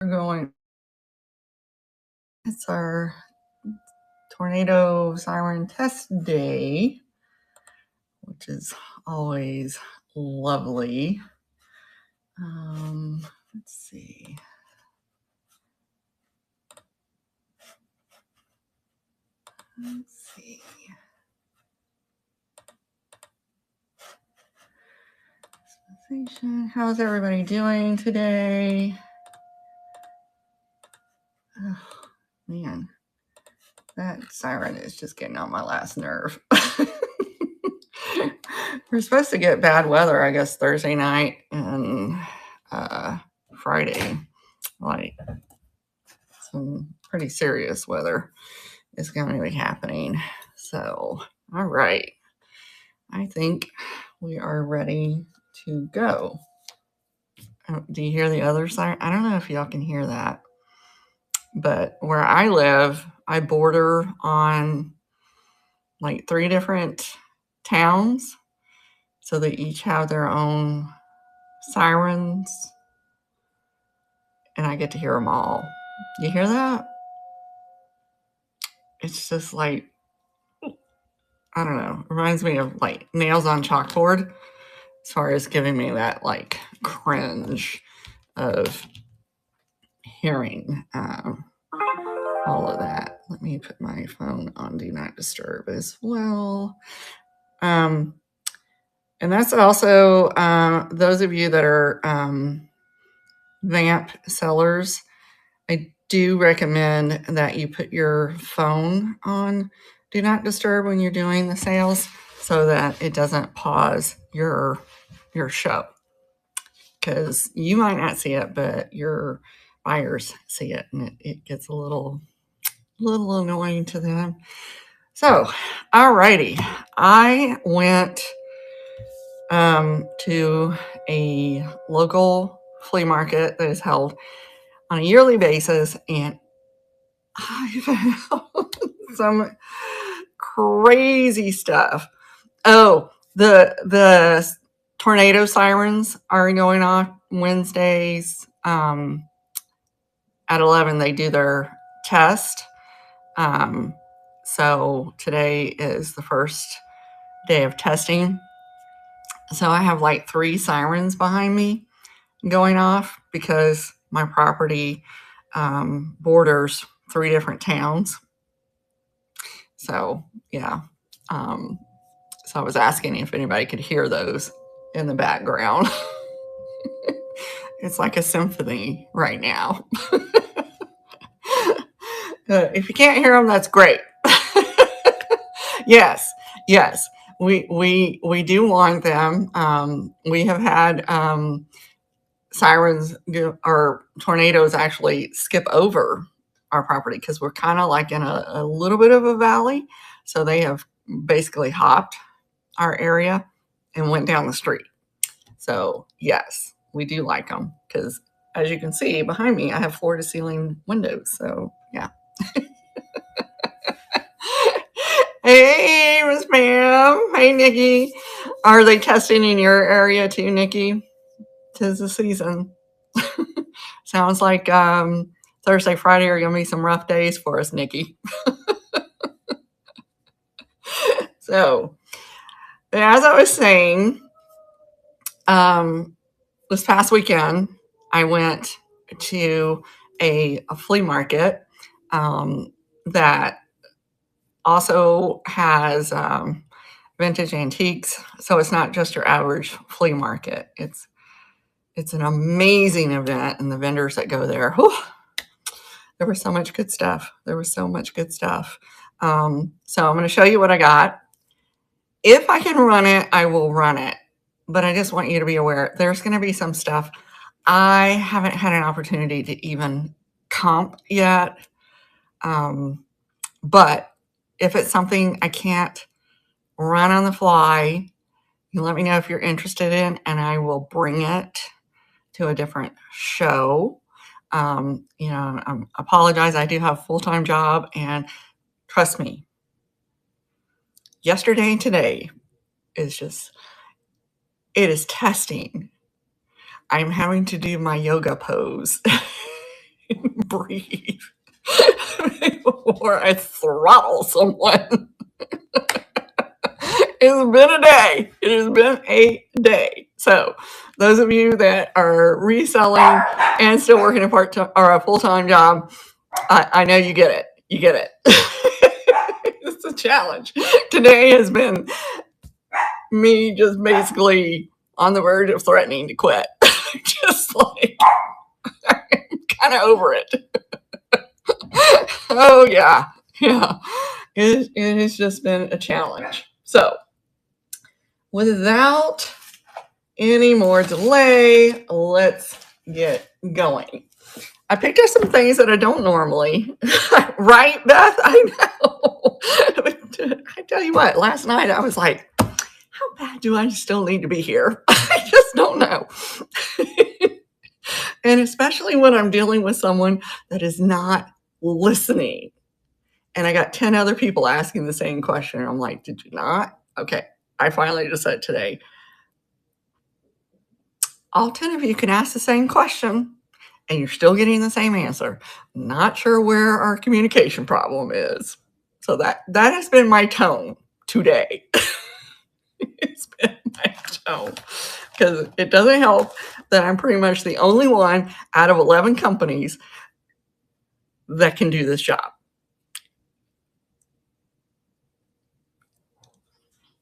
We're going, it's our tornado siren test day, which is always lovely. Let's see. How's everybody doing today? Oh, man, that siren is just getting on my last nerve. We're supposed to get bad weather, I guess, Thursday night and Friday. Like some pretty serious weather is going to be happening. So, all right. I think we are ready to go. Do you hear the other siren? I don't know if y'all can hear that. But where I live, I border on like 3 different towns. So they each have their own sirens. And I get to hear them all. You hear that? It's just like, I don't know. Reminds me of like nails on chalkboard as far as giving me that like cringe of hearing all of that. Let me put my phone on Do Not Disturb as well. And that's also those of you that are vamp sellers. I do recommend that you put your phone on Do Not Disturb when you're doing the sales so that it doesn't pause your show. Because you might not see it, but your buyers see it, and it gets a little annoying to them. So, alrighty, I went to a local flea market that is held on a yearly basis, and I found some crazy stuff. Oh, the tornado sirens are going off Wednesdays. At 11, they do their test. So today is the first day of testing. So I have like 3 sirens behind me going off because my property borders 3 different towns. So, yeah. So I was asking if anybody could hear those in the background. It's like a symphony right now. If you can't hear them, that's great. Yes. We do want them. We have had sirens or tornadoes actually skip over our property because we're kind of like in a little bit of a valley. So they have basically hopped our area and went down the street. So yes, we do like them because as you can see behind me, I have floor to ceiling windows. So yeah. Hey, Miss Pam. Hey, Nikki. Are they testing in your area too, Nikki? 'Tis the season. Sounds like Thursday, Friday are going to be some rough days for us, Nikki. So, as I was saying, this past weekend, I went to a flea market that also has vintage antiques. So it's not just your average flea market. It's an amazing event, and the vendors that go there, whew, there was so much good stuff. So I'm going to show you what I got. If I can run it, I will run it. But I just want you to be aware, there's going to be some stuff I haven't had an opportunity to even comp yet. But if it's something I can't run on the fly, you let me know if you're interested in, and I will bring it to a different show. I apologize. I do have a full-time job, and trust me, yesterday and today is it is testing. I'm having to do my yoga pose. breathe before I throttle someone. It's been a day. It has been a day. So, those of you that are reselling and still working a part-time or a full-time job, I know you get it. You get it. It's a challenge. Today has been me just basically on the verge of threatening to quit. Just like, I'm kind of over it. Oh, yeah. Yeah. It has just been a challenge. So, without any more delay, let's get going. I picked up some things that I don't normally. Right, Beth? I know. I tell you what, last night I was like, how bad do I still need to be here? I just don't know. And especially when I'm dealing with someone that is not listening. And I got 10 other people asking the same question. And I'm like, did you not? Okay. I finally just said today, all 10 of you can ask the same question and you're still getting the same answer. Not sure where our communication problem is. So that has been my tone today. It's been my tone because it doesn't help that I'm pretty much the only one out of 11 companies that can do this job.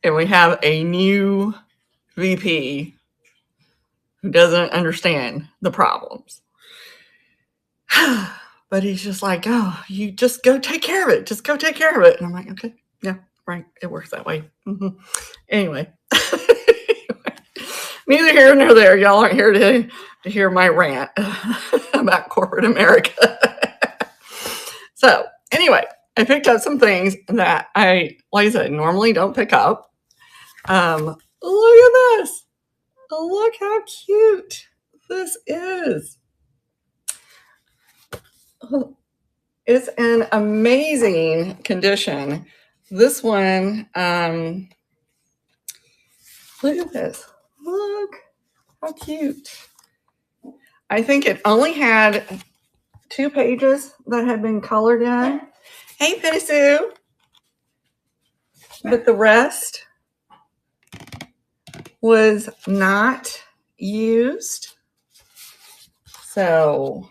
And we have a new VP who doesn't understand the problems. But he's just like, oh, you just go take care of it. Just go take care of it. And I'm like, okay, yeah, right. It works that way. Mm-hmm. Anyway, neither here nor there. Y'all aren't here to hear my rant about corporate America. So anyway, I picked up some things that like I said, normally don't pick up. Look at this. Look how cute this is. It's in amazing condition. This one, look at this. Look how cute. I think it only had 2 pages that had been colored in. Hey, Penny Sue. But the rest was not used. So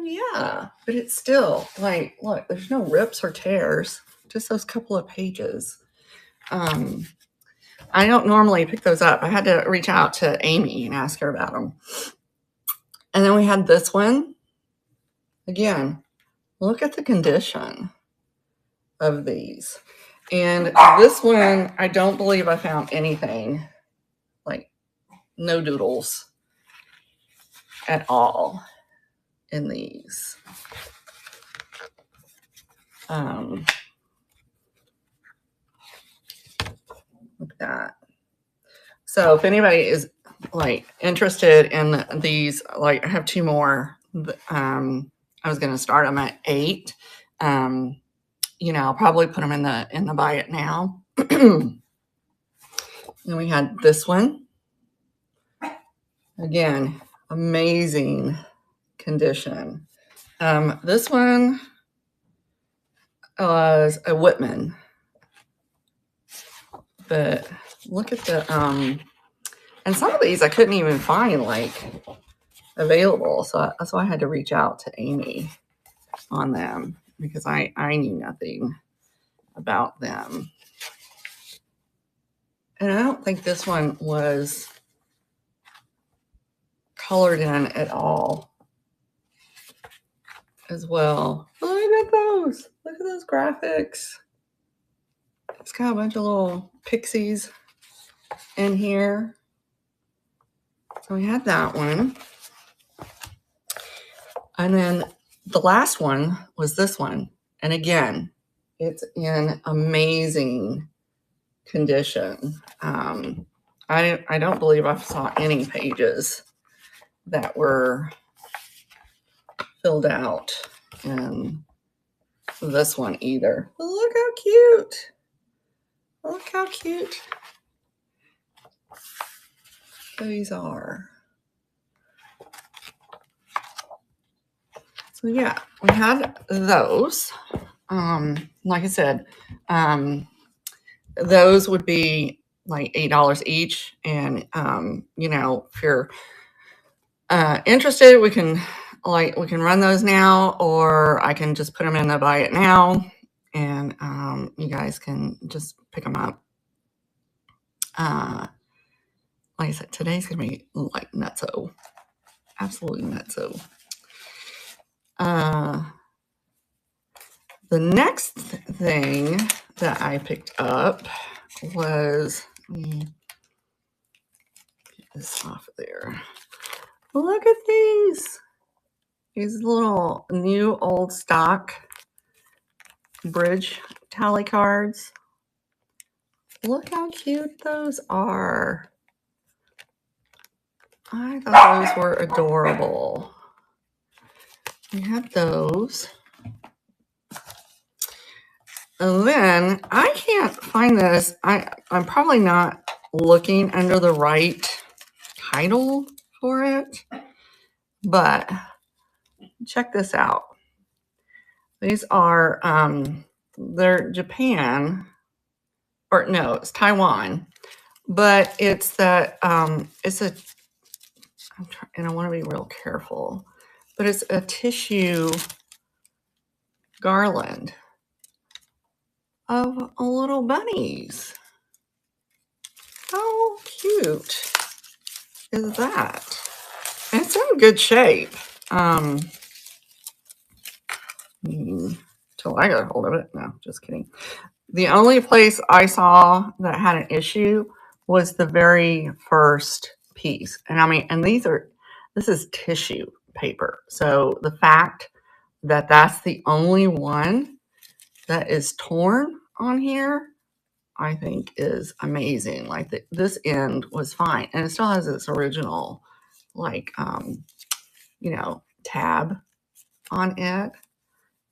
yeah, but it's still like, look, there's no rips or tears, just those couple of pages. I don't normally pick those up. I had to reach out to Amy and ask her about them. And then we had this one. Again, look at the condition of these. And this one, I don't believe I found anything, like no doodles at all in these. Look at that. So if anybody is like interested in these, like I have 2 more. I was going to start them at 8. I'll probably put them in the buy it now. Then we had this one. Again, amazing condition. This one was a Whitman. But look at the and some of these I couldn't even find like available. So that's why I had to reach out to Amy on them because I knew nothing about them. And I don't think this one was colored in at all as well. Look at those. Look at those graphics. It's got a bunch of little pixies in here. So we had that one. And then the last one was this one. And again, it's in amazing condition. I don't believe I saw any pages that were filled out in this one either. But look how cute. Look how cute these are. So yeah, we had those. Like I said, those would be like $8 each. And you know, if you're interested, we can run those now, or I can just put them in the buy it now, and you guys can just pick them up. Like I said, today's gonna be like nutso, absolutely nutso. The next thing that I picked up was, let me get this off of there. Look at these little new old stock bridge tally cards. Look how cute those are. I thought those were adorable. We have those. And then I can't find this. I'm probably not looking under the right title for it, but check this out. These are they're Japan, or no, it's Taiwan, but it's that it's a, and I want to be real careful, but it's a tissue garland of little bunnies. How cute is that? And it's in good shape. Till I got a hold of it. No, just kidding. The only place I saw that had an issue was the very first piece. And I mean, and this is tissue paper. So the fact that that's the only one that is torn on here, I think is amazing. Like this end was fine, and it still has its original, like, you know, tab on it.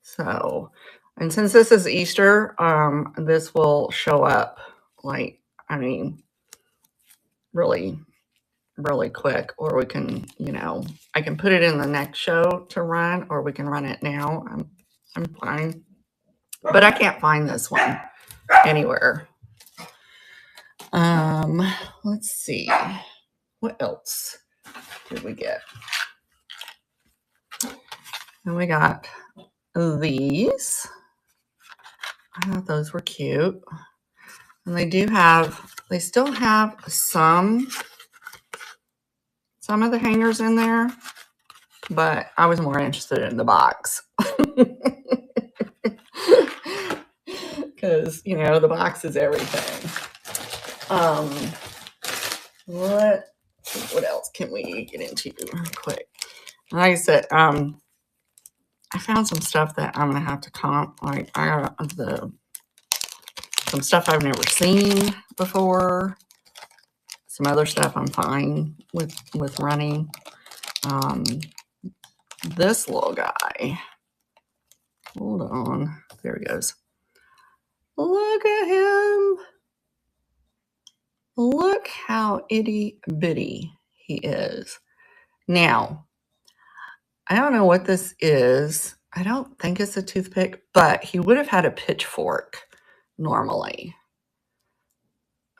So, and since this is Easter, this will show up like, I mean, really, really quick. Or we can, you know, I can put it in the next show to run, or we can run it now. I'm fine, but I can't find this one anywhere. Let's see, what else did we get? And we got these. I thought those were cute. And they still have some of the hangers in there, but I was more interested in the box. Because, you know, the box is everything. What else can we get into quick? Like I said, I found some stuff that I'm gonna have to comp. Like I got some stuff I've never seen before. Some other stuff I'm fine with running. This little guy. Hold on. There he goes. Look at him. Look how itty bitty he is. Now, I don't know what this is. I don't think it's a toothpick, but he would have had a pitchfork normally.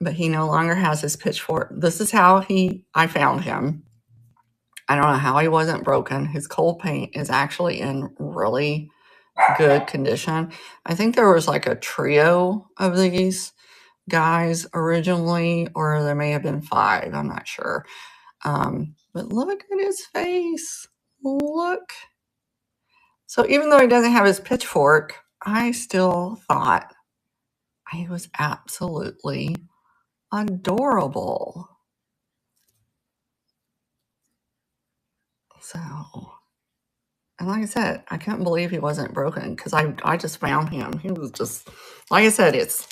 But he no longer has his pitchfork. This is how I found him. I don't know how he wasn't broken. His cold paint is actually in really good condition. I think there was like a trio of these guys originally, or there may have been 5. I'm not sure. But look at his face. Look. So even though he doesn't have his pitchfork, I still thought he was absolutely adorable. So, and like I said, I couldn't believe he wasn't broken because I just found him. He was just, like I said, it's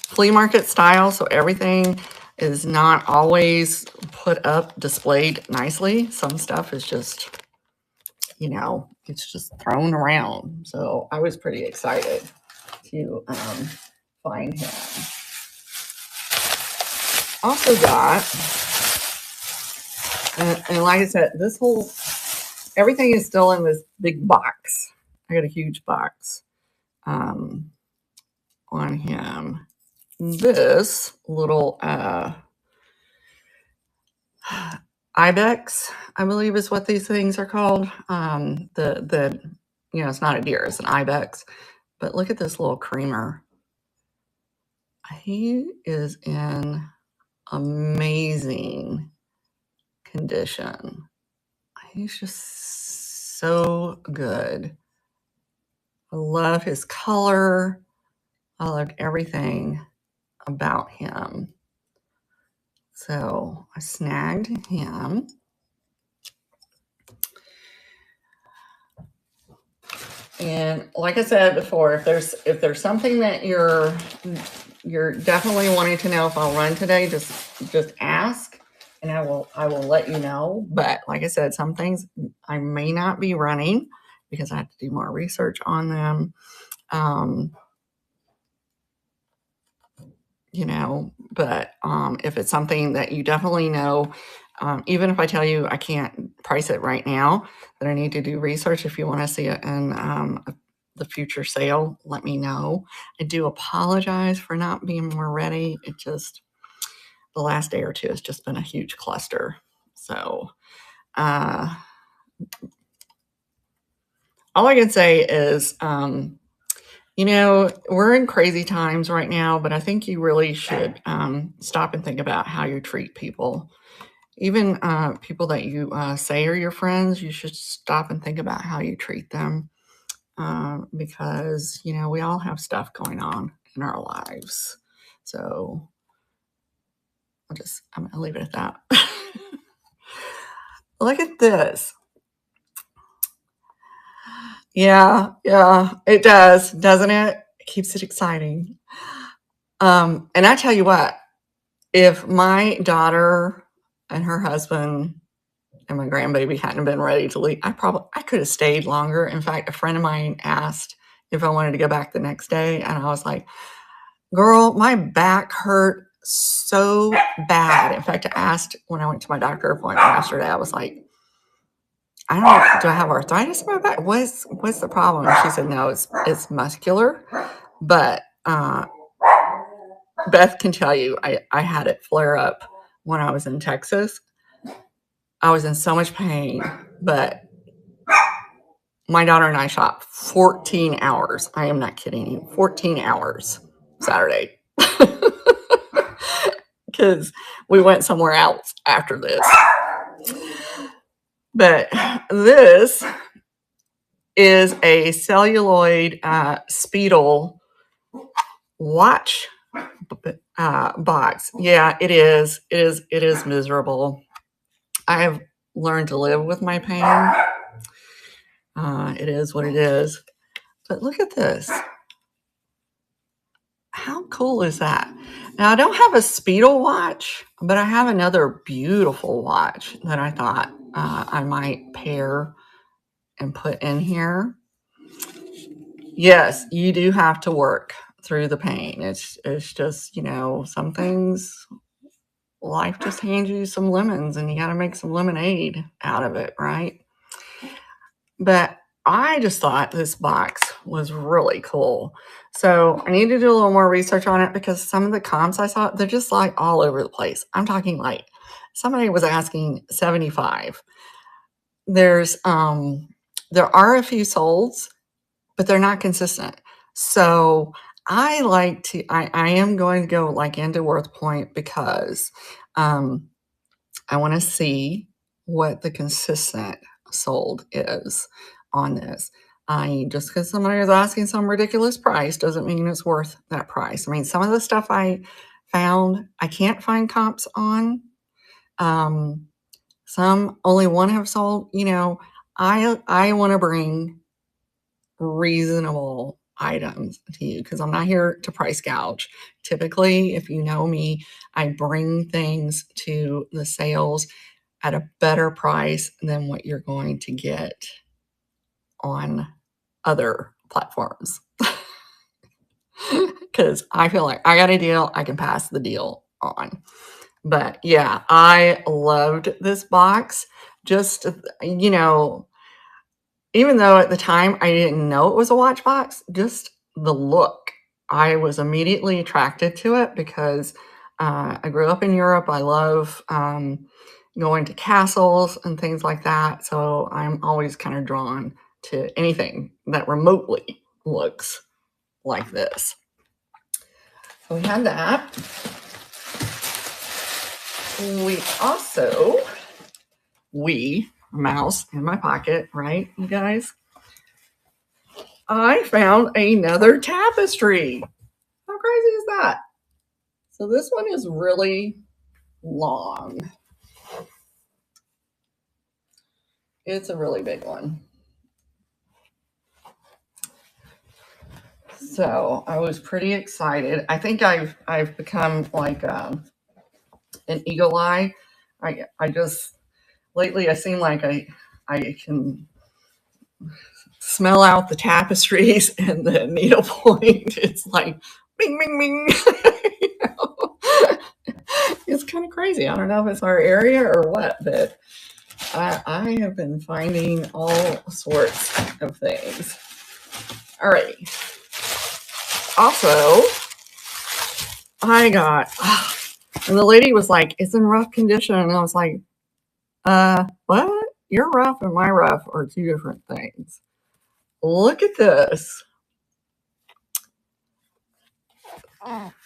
flea market style, so everything is not always put up, displayed nicely. Some stuff is just, you know, it's just thrown around. So I was pretty excited to find him. Also got, and like I said, this whole everything is still in this big box. I got a huge box on him. This little ibex, I believe is what these things are called. The it's not a deer, it's an ibex. But look at this little creamer. He is in amazing condition. He's just so good. I love his color. I loved everything about him. So I snagged him. And like I said before, if there's something that you're definitely wanting to know if I'll run today, just ask, and I will let you know. But like I said, some things I may not be running because I have to do more research on them. But if it's something that you definitely know, even if I tell you I can't price it right now, that I need to do research, if you want to see it in the future sale, let me know. I do apologize for not being more ready. It just, the last day or two has just been a huge cluster. So all I can say is, we're in crazy times right now, but I think you really should stop and think about how you treat people. Even people that you say are your friends, you should stop and think about how you treat them, because, we all have stuff going on in our lives. So I'm going to leave it at that. Look at this. Yeah, it does, doesn't it? It keeps it exciting. And I tell you what, if my daughter and her husband and my grandbaby hadn't been ready to leave, I could have stayed longer. In fact, a friend of mine asked if I wanted to go back the next day, and I was like, girl, my back hurt so bad. In fact, I asked when I went to my doctor appointment yesterday, I was like, do I have arthritis in my back? What's the problem? And she said, no, it's muscular. But Beth can tell you, I had it flare up when I was in Texas. I was in so much pain, but my daughter and I shopped 14 hours. I am not kidding you. 14 hours Saturday. Because we went somewhere else after this. But this is a celluloid Speedle watch box. Yeah, it is. It is miserable. I have learned to live with my pain. It is what it is. But look at this. How cool is that? Now, I don't have a Speedle watch, but I have another beautiful watch that I thought I might pair and put in here. Yes, you do have to work through the pain. It's just, some things, life just hands you some lemons and you got to make some lemonade out of it, right? But I just thought this box was really cool. So I need to do a little more research on it because some of the comps I saw, they're just like all over the place. I'm talking like somebody was asking 75. There are a few solds, but they're not consistent. So I am going to go like into Worth Point because I want to see what the consistent sold is on this. Just because somebody is asking some ridiculous price doesn't mean it's worth that price. I mean, some of the stuff I found, I can't find comps on. Some only one have sold. I want to bring reasonable items to you because I'm not here to price gouge. Typically, if you know me, I bring things to the sales at a better price than what you're going to get on other platforms. Because I feel like I got a deal, I can pass the deal on. But yeah, I loved this box. Just, even though at the time I didn't know it was a watch box, just the look, I was immediately attracted to it because I grew up in Europe. I love going to castles and things like that. So I'm always kind of drawn to anything that remotely looks like this. So we had that. We also, mouse in my pocket, right, you guys? I found another tapestry. How crazy is that? So this one is really long. It's a really big one. So I was pretty excited. I think I've become like an eagle eye. I just lately I seem like I can smell out the tapestries and the needlepoint. It's like bing bing bing. You know? It's kind of crazy. I don't know if it's our area or what, but I have been finding all sorts of things. All right. Also, I got, and the lady was like, it's in rough condition. And I was like, what? Your rough and my rough are two different things. Look at this.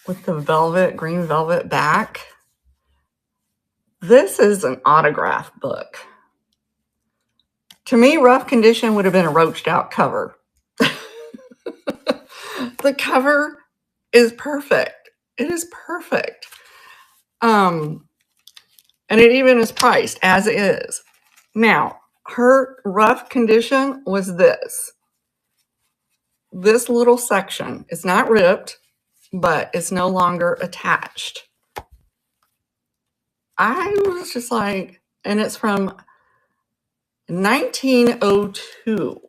With the velvet, green velvet back. This is an autograph book. To me, rough condition would have been a roached out cover. The cover is perfect. It is perfect. And it even is priced as is. Now, her rough condition was this little section. It's not ripped, but it's no longer attached. I was just like, and it's from 1902.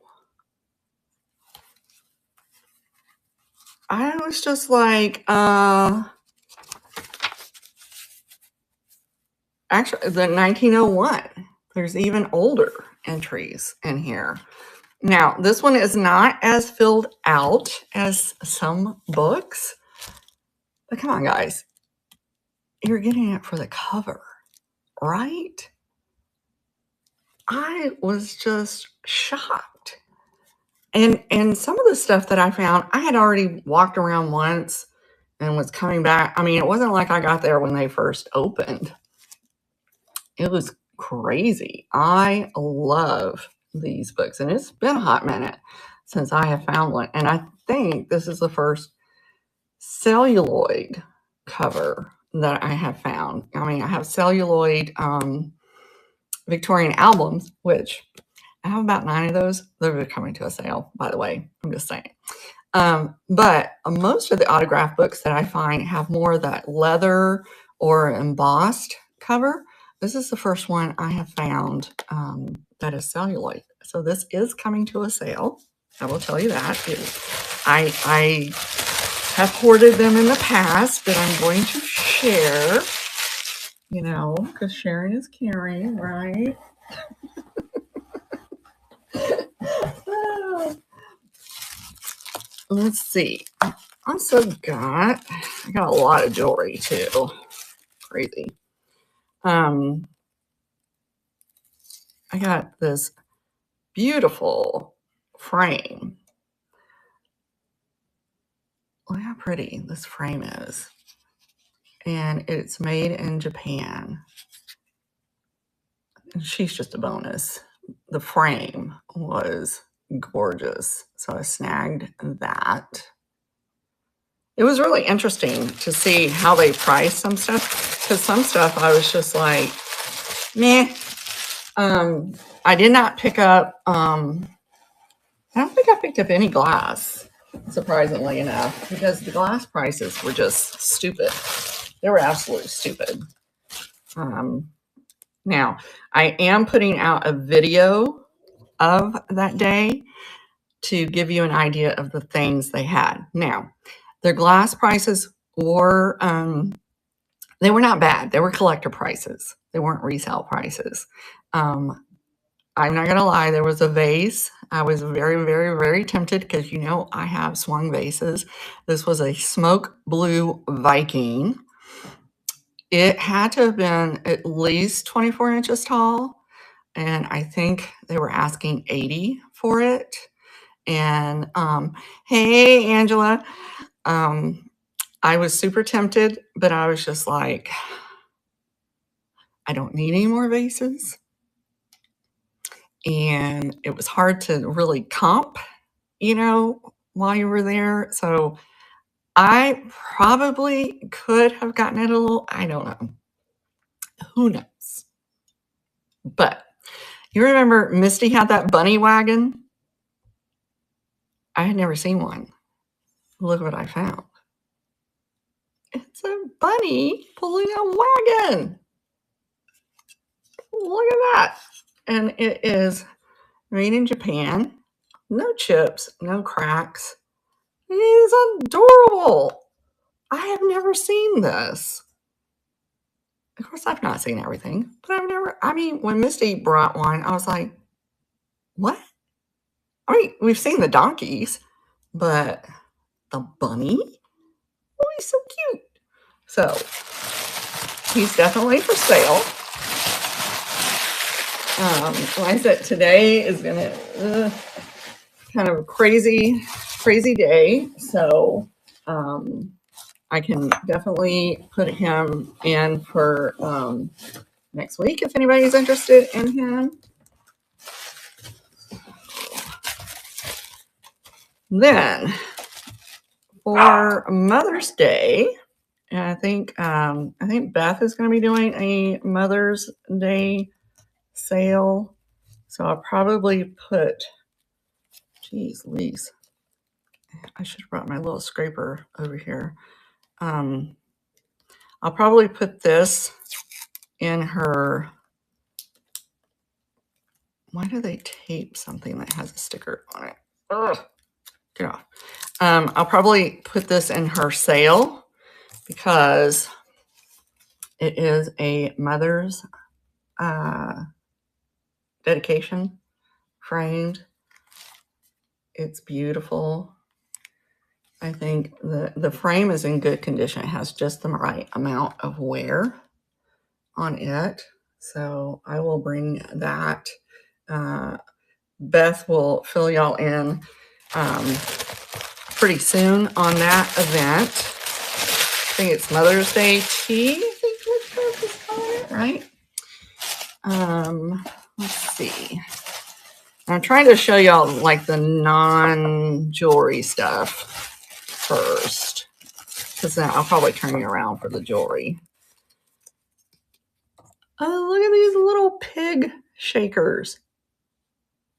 I was just like, actually, the 1901. There's even older entries in here. Now, this one is not as filled out as some books, but come on, guys. You're getting it for the cover, right? I was just shocked. And some of the stuff that I found, I had already walked around once and was coming back. I mean, it wasn't like I got there when they first opened. It was crazy. I love these books, and it's been a hot minute since I have found one. And I think this is the first celluloid cover that I have found. I mean, I have celluloid Victorian albums, which I have about 9 of those. They're coming to a sale, by the way. I'm just saying. But most of the autograph books that I find have more of that leather or embossed cover. This is the first one I have found that is celluloid. So this is coming to a sale. I will tell you that. I have hoarded them in the past that I'm going to share, you know, because sharing is caring, right? Let's see. Also I got a lot of jewelry too. Crazy. I got this beautiful frame. Look how pretty this frame is. And it's made in Japan. And she's just a bonus. The frame was gorgeous. So I snagged that. It was really interesting to see how they price some stuff. Because some stuff I was just like, meh. I did not pick up, I don't think I picked up any glass, surprisingly enough, because the glass prices were just stupid. They were absolutely stupid. Now, I am putting out a video of that day to give you an idea of the things they had. Now, their glass prices were, they were not bad. They were collector prices. They weren't resale prices. I'm not going to lie. There was a vase I was very, very, very tempted because you know I have swung vases. This was a smoke blue Viking. It had to have been at least 24 inches tall, and I think they were asking 80 for it. And hey, Angela, um, I was super tempted, but I was just like, I don't need any more vases. And it was hard to really comp, you know, while you were there. So I probably could have gotten it a little, I don't know. Who knows? But you remember Misty had that bunny wagon? I had never seen one. Look what I found. It's a bunny pulling a wagon. Look at that. And it is made in Japan. No chips, no cracks. It is adorable. I have never seen this. Of course, I've not seen everything, but when Misty brought one, I was like, what? I mean, we've seen the donkeys, but the bunny? Oh, he's so cute. So, he's definitely for sale. Like I said, today is going to kind of a crazy day. So, I can definitely put him in for next week if anybody's interested in him. Then for Mother's Day, and I think Beth is going to be doing a Mother's Day sale. So I'll probably put, geez, Louise, I should have brought my little scraper over here. I'll probably put this in her. Why do they tape something that has a sticker on it? Ugh, get off. I'll probably put this in her sale because it is a mother's dedication framed. It's beautiful. I think the frame is in good condition. It has just the right amount of wear on it. So I will bring that. Beth will fill y'all in pretty soon on that event. I think it's Mother's Day tea, I think Beth is calling it, right? Let's see. I'm trying to show y'all like the non-jewelry stuff first, because then I'll probably turn you around for the jewelry. Oh, look at these little pig shakers.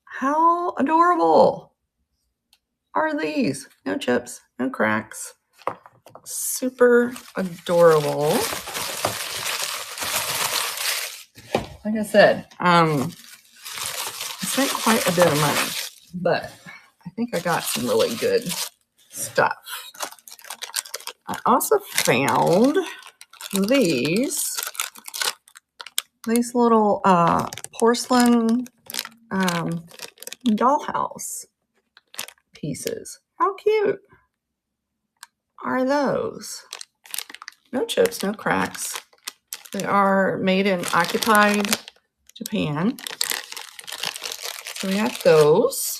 How adorable are these? No chips, no cracks. Super adorable. Like I said, I spent quite a bit of money, but I think I got some really good stuff. I also found these little porcelain dollhouse pieces. How cute are those? No chips, no cracks. They are made in occupied Japan. So we have those.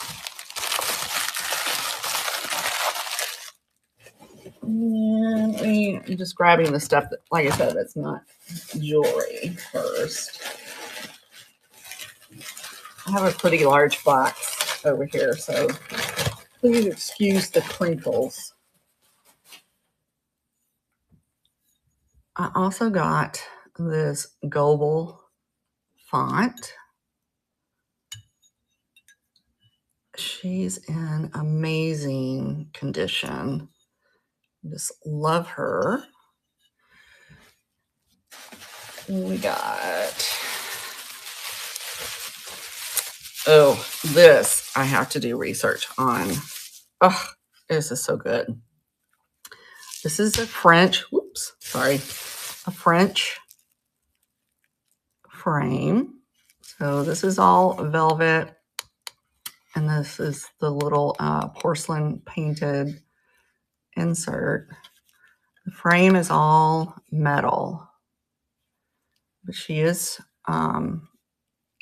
And I'm just grabbing the stuff that, like I said, that's not jewelry first. I have a pretty large box over here, so please excuse the crinkles. I also got this Goebel font. She's in amazing condition. Just love her. We got, oh, this I have to do research on. Oh, this is so good. This is a French frame. So this is all velvet. And this is the little porcelain painted insert. The frame is all metal, but she is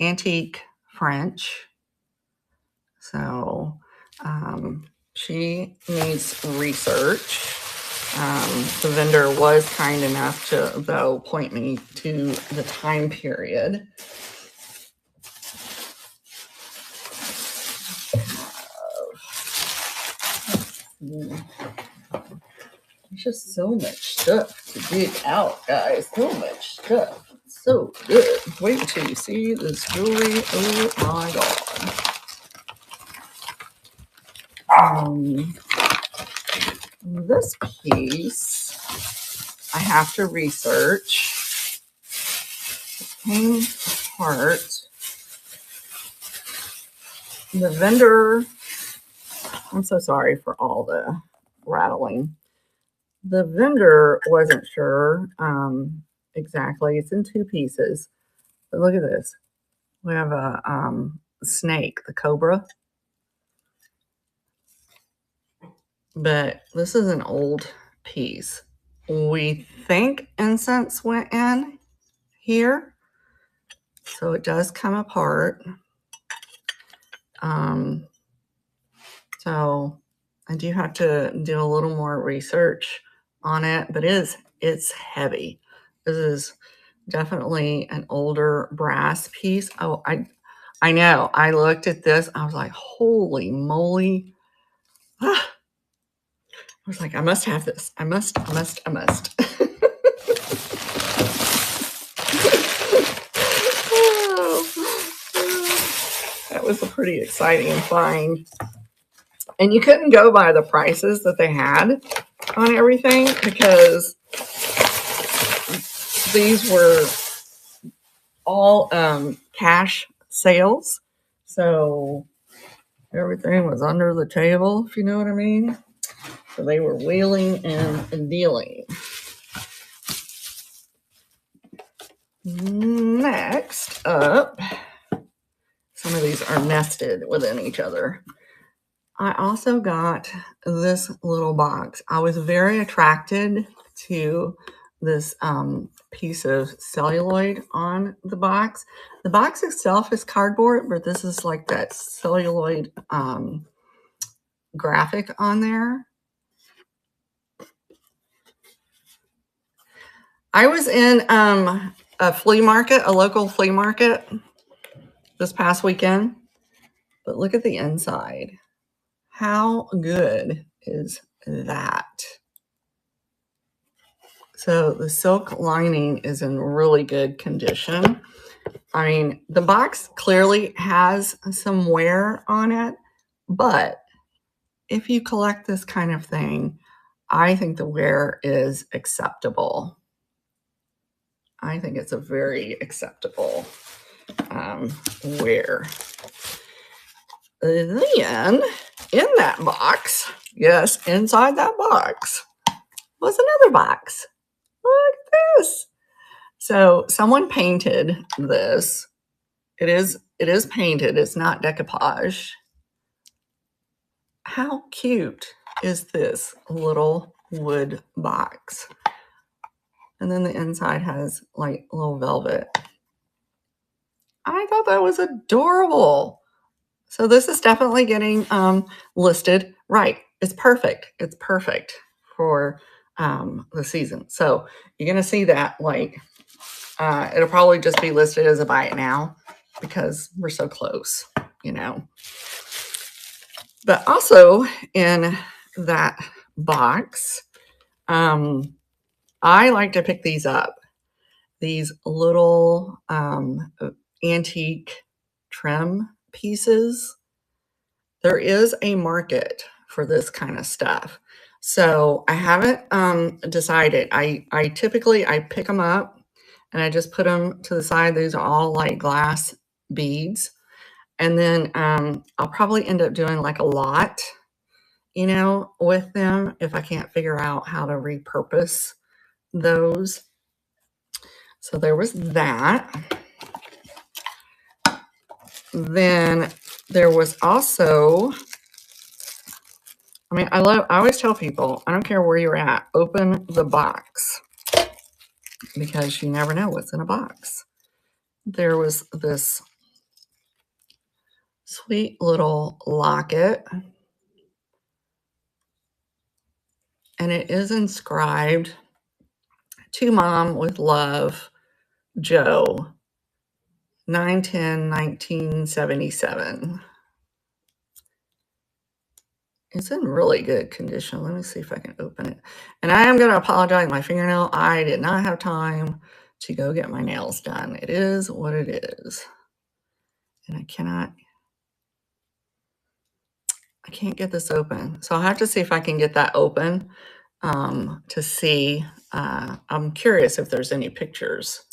antique French. So she needs research. The vendor was kind enough to, though, point me to the time period. There's just so much stuff to dig out, guys. So much stuff. It's so good. Wait until you see this jewelry. Oh my god. This piece I have to research. It came apart. The vendor, I'm so sorry for all the rattling. The vendor wasn't sure exactly. It's in two pieces. But look at this. We have a snake, the cobra. But this is an old piece. We think incense went in here. So it does come apart. So I do have to do a little more research on it, but it's heavy. This is definitely an older brass piece. Oh, I know. I looked at this. I was like, holy moly. I was like, I must have this. I must. That was a pretty exciting find. And you couldn't go by the prices that they had on everything because these were all cash sales. So everything was under the table, if you know what I mean. So they were wheeling and dealing. Next up, some of these are nested within each other. I also got this little box. I was very attracted to this piece of celluloid on the box. The box itself is cardboard, but this is like that celluloid graphic on there. I was in a flea market, a local flea market this past weekend, but look at the inside. How good is that? So the silk lining is in really good condition. I mean, the box clearly has some wear on it, but if you collect this kind of thing, I think the wear is acceptable. I think it's a very acceptable wear. Then, in that box, yes, inside that box, was another box. Look at this. So someone painted this. It is painted. It's not decoupage. How cute is this little wood box? And then the inside has like little velvet. I thought that was adorable. So this is definitely getting listed. Right. It's perfect. It's perfect for the season. So you're going to see that like it'll probably just be listed as a buy it now because we're so close, you know. But also in that box, I like to pick these up. These little antique trim pieces. There is a market for this kind of stuff. So I haven't decided. I typically pick them up and I just put them to the side. These are all like glass beads. And then I'll probably end up doing like a lot, you know, with them if I can't figure out how to repurpose those. So there was that. Then There was also, I mean, I always tell people, I don't care where you're at, open the box because you never know what's in a box. There was this sweet little locket, and it is inscribed to Mom with Love, Joe, 9/10/1977. It's in really good condition. Let me see if I can open it. And I am going to apologize. My fingernail, I did not have time to go get my nails done. It is what it is. And I can't get this open. So I'll have to see if I can get that open to see. I'm curious if there's any pictures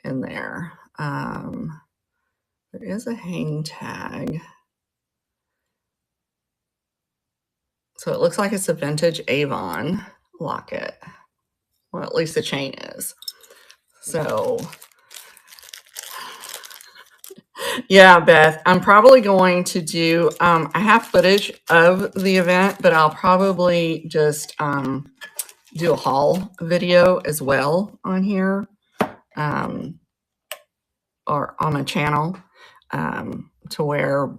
in there. There is a hang tag. So it looks like it's a vintage Avon locket. Well, at least the chain is. So, yeah, Beth, I'm probably going to do, I have footage of the event, but I'll probably just do a haul video as well on here or on my channel to where,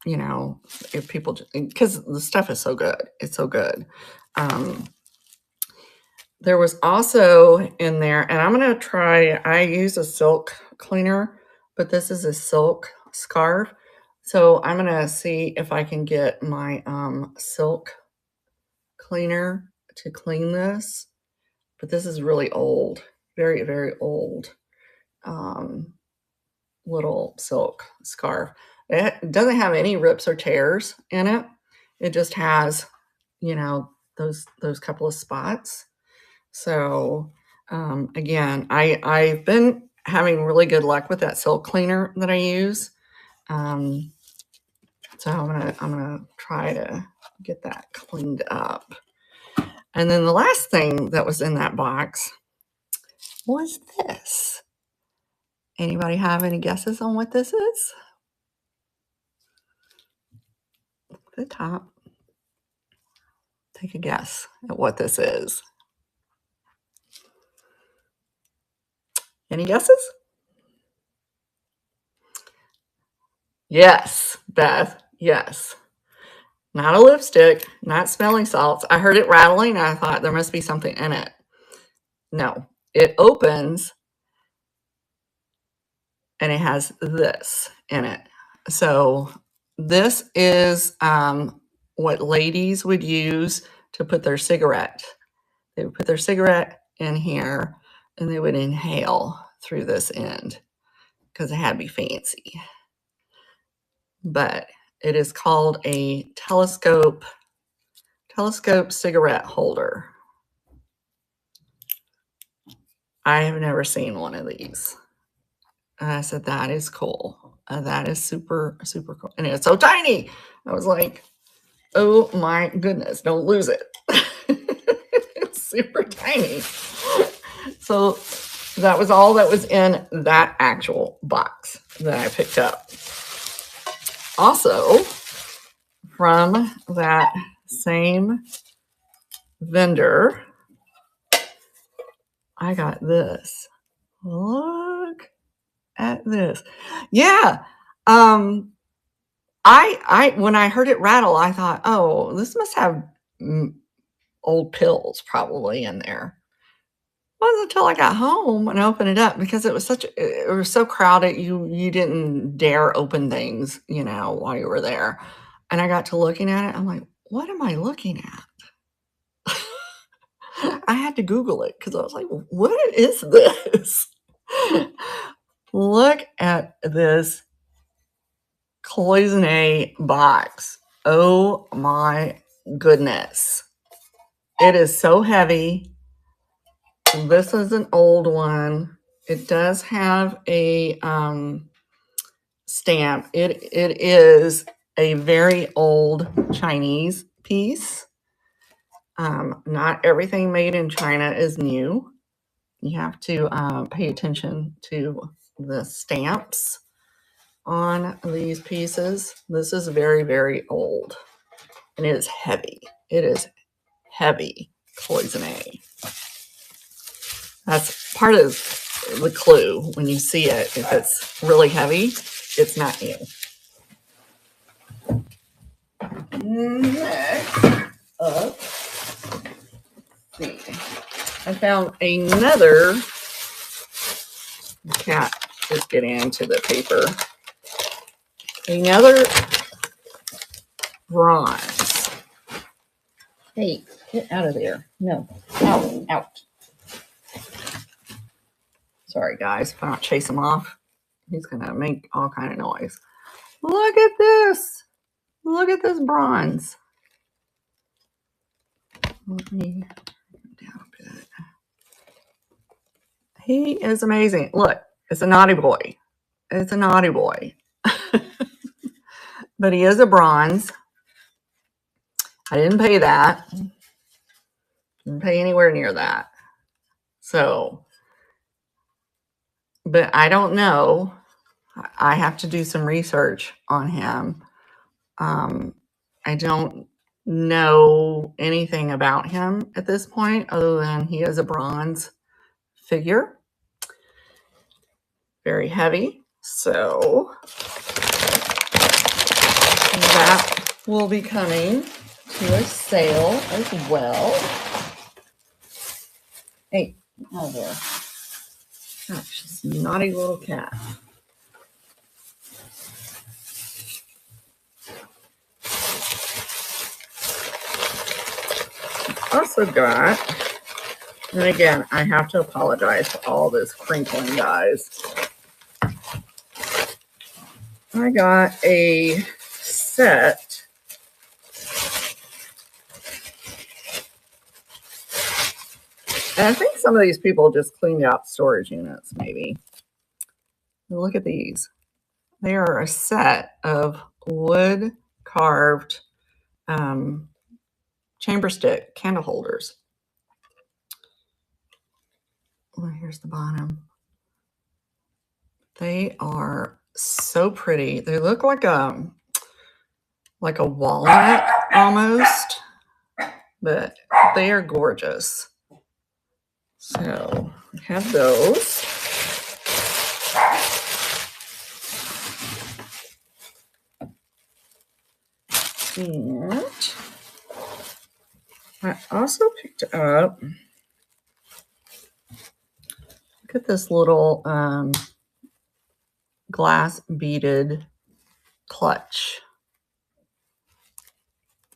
you know, if people, because the stuff is so good. It's so good. There was also in there, and I'm going to try, I use a silk cleaner, but this is a silk scarf. So I'm going to see if I can get my silk cleaner to clean this. But this is really old, very, very old little silk scarf. It doesn't have any rips or tears in it. It just has, you know, those couple of spots. So again, I've been having really good luck with that silk cleaner that I use. So I'm gonna try to get that cleaned up. And then the last thing that was in that box was this. Anybody have any guesses on what this is? The top. Take a guess at what this is. Any guesses? Yes, Beth. Yes. Not a lipstick, not smelling salts. I heard it rattling. And I thought there must be something in it. No, it opens and it has this in it. So this is what ladies would use to put their cigarette. They would put their cigarette in here and they would inhale through this end because it had to be fancy. But it is called a telescope cigarette holder. I have never seen one of these. And I said, that is cool. That is super, super cool. And it's so tiny. I was like, oh my goodness, don't lose it. It's super tiny. So that was all that was in that actual box that I picked up. Also, from that same vendor, I got this. Look at this. Yeah. I when I heard it rattle, I thought, oh, this must have old pills probably in there. It wasn't until I got home and opened it up because it was so crowded. You didn't dare open things, you know, while you were there. And I got to looking at it. I'm like, what am I looking at? I had to Google it because I was like, what is this? Look at this cloisonne box. Oh my goodness. It is so heavy. This is an old one. It does have a stamp. It is a very old Chinese piece. Not everything made in China is new. You have to pay attention to the stamps. on these pieces. This is very, very old, and it is heavy. It is heavy cloisonne. That's part of the clue when you see it. If it's really heavy, it's not new. Next up, see, I found another cat is getting into the paper. Another bronze. Hey, get out of there. No, out, out. Sorry, guys, if I don't chase him off, he's going to make all kind of noise. Look at this. Look at this bronze. Let me down a bit. He is amazing. Look, it's a naughty boy. It's a naughty boy. But he is a bronze. I didn't pay that. Didn't pay anywhere near that. So, but I don't know. I have to do some research on him. I don't know anything about him at this point other than he is a bronze figure. Very heavy. So that will be coming to a sale as well. Hey, out there. Gosh, this naughty little cat. Also got, and again, I have to apologize for all this crinkling, guys. I got a set and I think some of these people just cleaned out storage units, maybe. Look at these. They are a set of wood carved chamber stick candle holders. Well, here's the bottom. They are so pretty. They look like a walnut almost, but they are gorgeous. So I have those. And I also picked up, look at this little glass beaded clutch.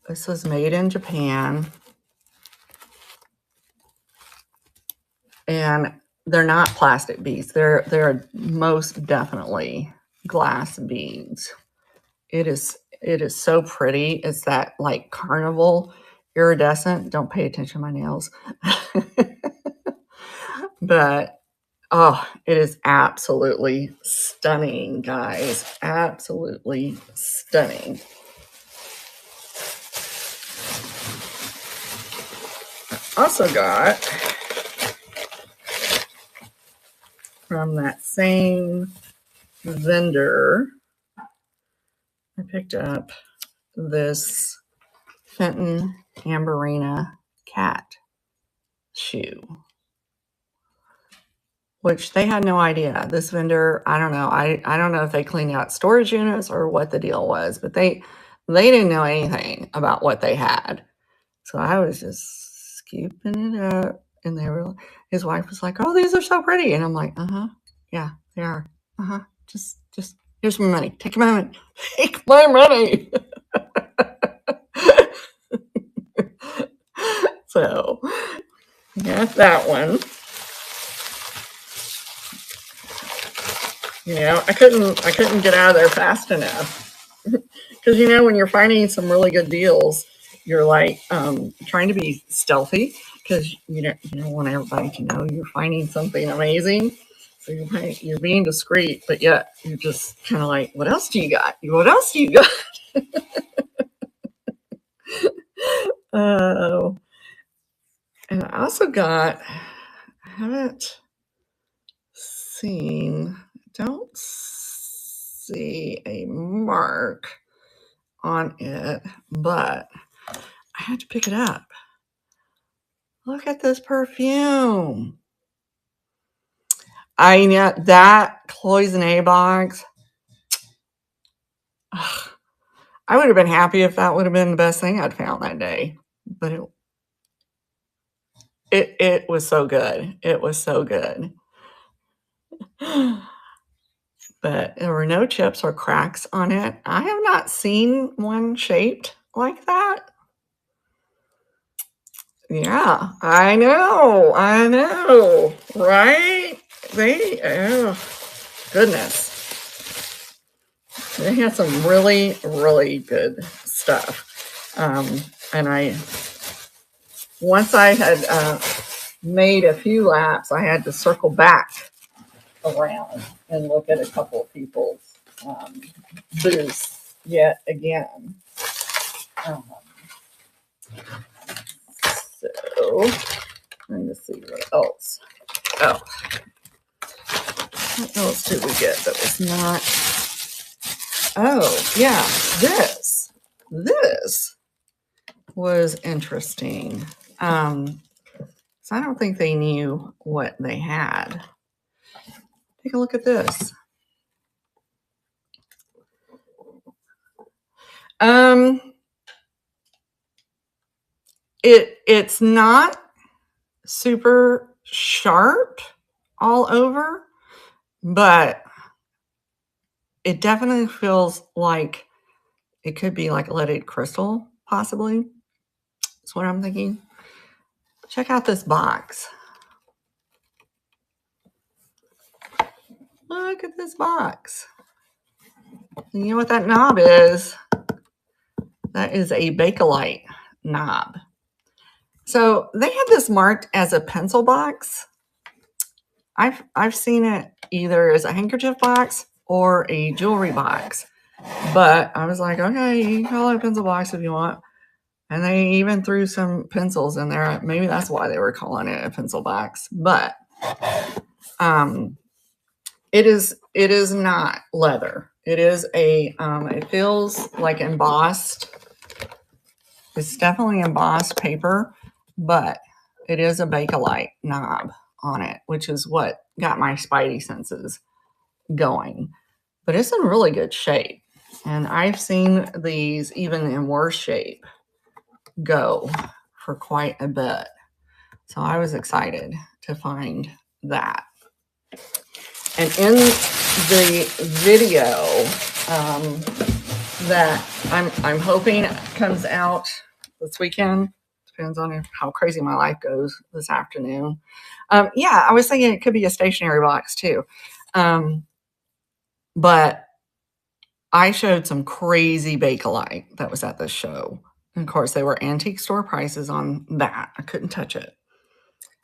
This was made in Japan. And they're not plastic beads. They're most definitely glass beads. It is so pretty. It's that like carnival iridescent. Don't pay attention to my nails. But oh, it is absolutely stunning, guys. Absolutely stunning. I also got from that same vendor, I picked up this Fenton Amberina cat shoe, which they had no idea. This vendor, I don't know. I don't know if they cleaned out storage units or what the deal was, but they didn't know anything about what they had. So I was just scooping it up, and his wife was like, "Oh, these are so pretty," and I'm like, yeah, they are. Just here's my money. Take my money. Take my money. So got that one. You know, I couldn't get out of there fast enough. Because you know, when you're finding some really good deals, you're like trying to be stealthy because you don't want everybody to know you're finding something amazing. So you're being discreet, but yet you're just kind of like, what else do you got? What else do you got? And I also got, I haven't seen, don't see a mark on it, but I had to pick it up. Look at this perfume. I know that cloisonne box. Ugh, I would have been happy if that would have been the best thing I'd found that day. But it was so good. It was so good. But there were no chips or cracks on it. I have not seen one shaped like that. Yeah, I know, right? Oh, goodness. They had some really, really good stuff. And once I had made a few laps, I had to circle back around and look at a couple of people's booths yet again. So, trying to see what else. Oh, what else did we get that was not? Oh, yeah, this was interesting. So I don't think they knew what they had. Take a look at this. It's not super sharp all over, but it definitely feels like it could be like leaded crystal, possibly. That's what I'm thinking. Check out this box. Look at this box. And you know what that knob is? That is a Bakelite knob. So they had this marked as a pencil box. I've seen it either as a handkerchief box or a jewelry box. But I was like, okay, you can call it a pencil box if you want. And they even threw some pencils in there. Maybe that's why they were calling it a pencil box. But it is not leather. It is it feels like embossed. It's definitely embossed paper, but it is a Bakelite knob on it, which is what got my spidey senses going. But it's in really good shape. And I've seen these even in worse shape go for quite a bit. So I was excited to find that. And in the video that I'm hoping comes out this weekend, depends on how crazy my life goes this afternoon. Yeah, I was thinking it could be a stationery box too. But I showed some crazy Bakelite that was at this show. And of course, they were antique store prices on that. I couldn't touch it.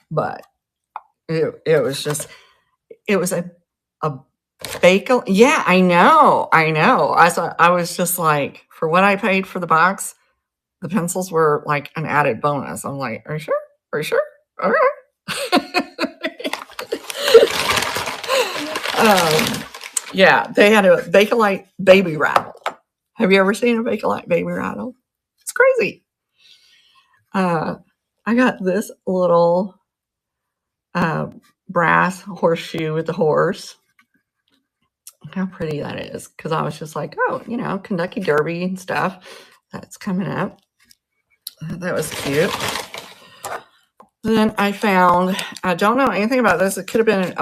But it was just, it was a Bakelite. Yeah, I know. I was just like, for what I paid for the box, the pencils were like an added bonus. I'm like, are you sure? Are you sure? All right. Yeah, they had a Bakelite baby rattle. Have you ever seen a Bakelite baby rattle? It's crazy. I got this little brass horseshoe with the horse. Look how pretty that is. Because I was just like, oh, Kentucky Derby and stuff. That's coming up. That was cute. Then I found, I don't know anything about this. It could have been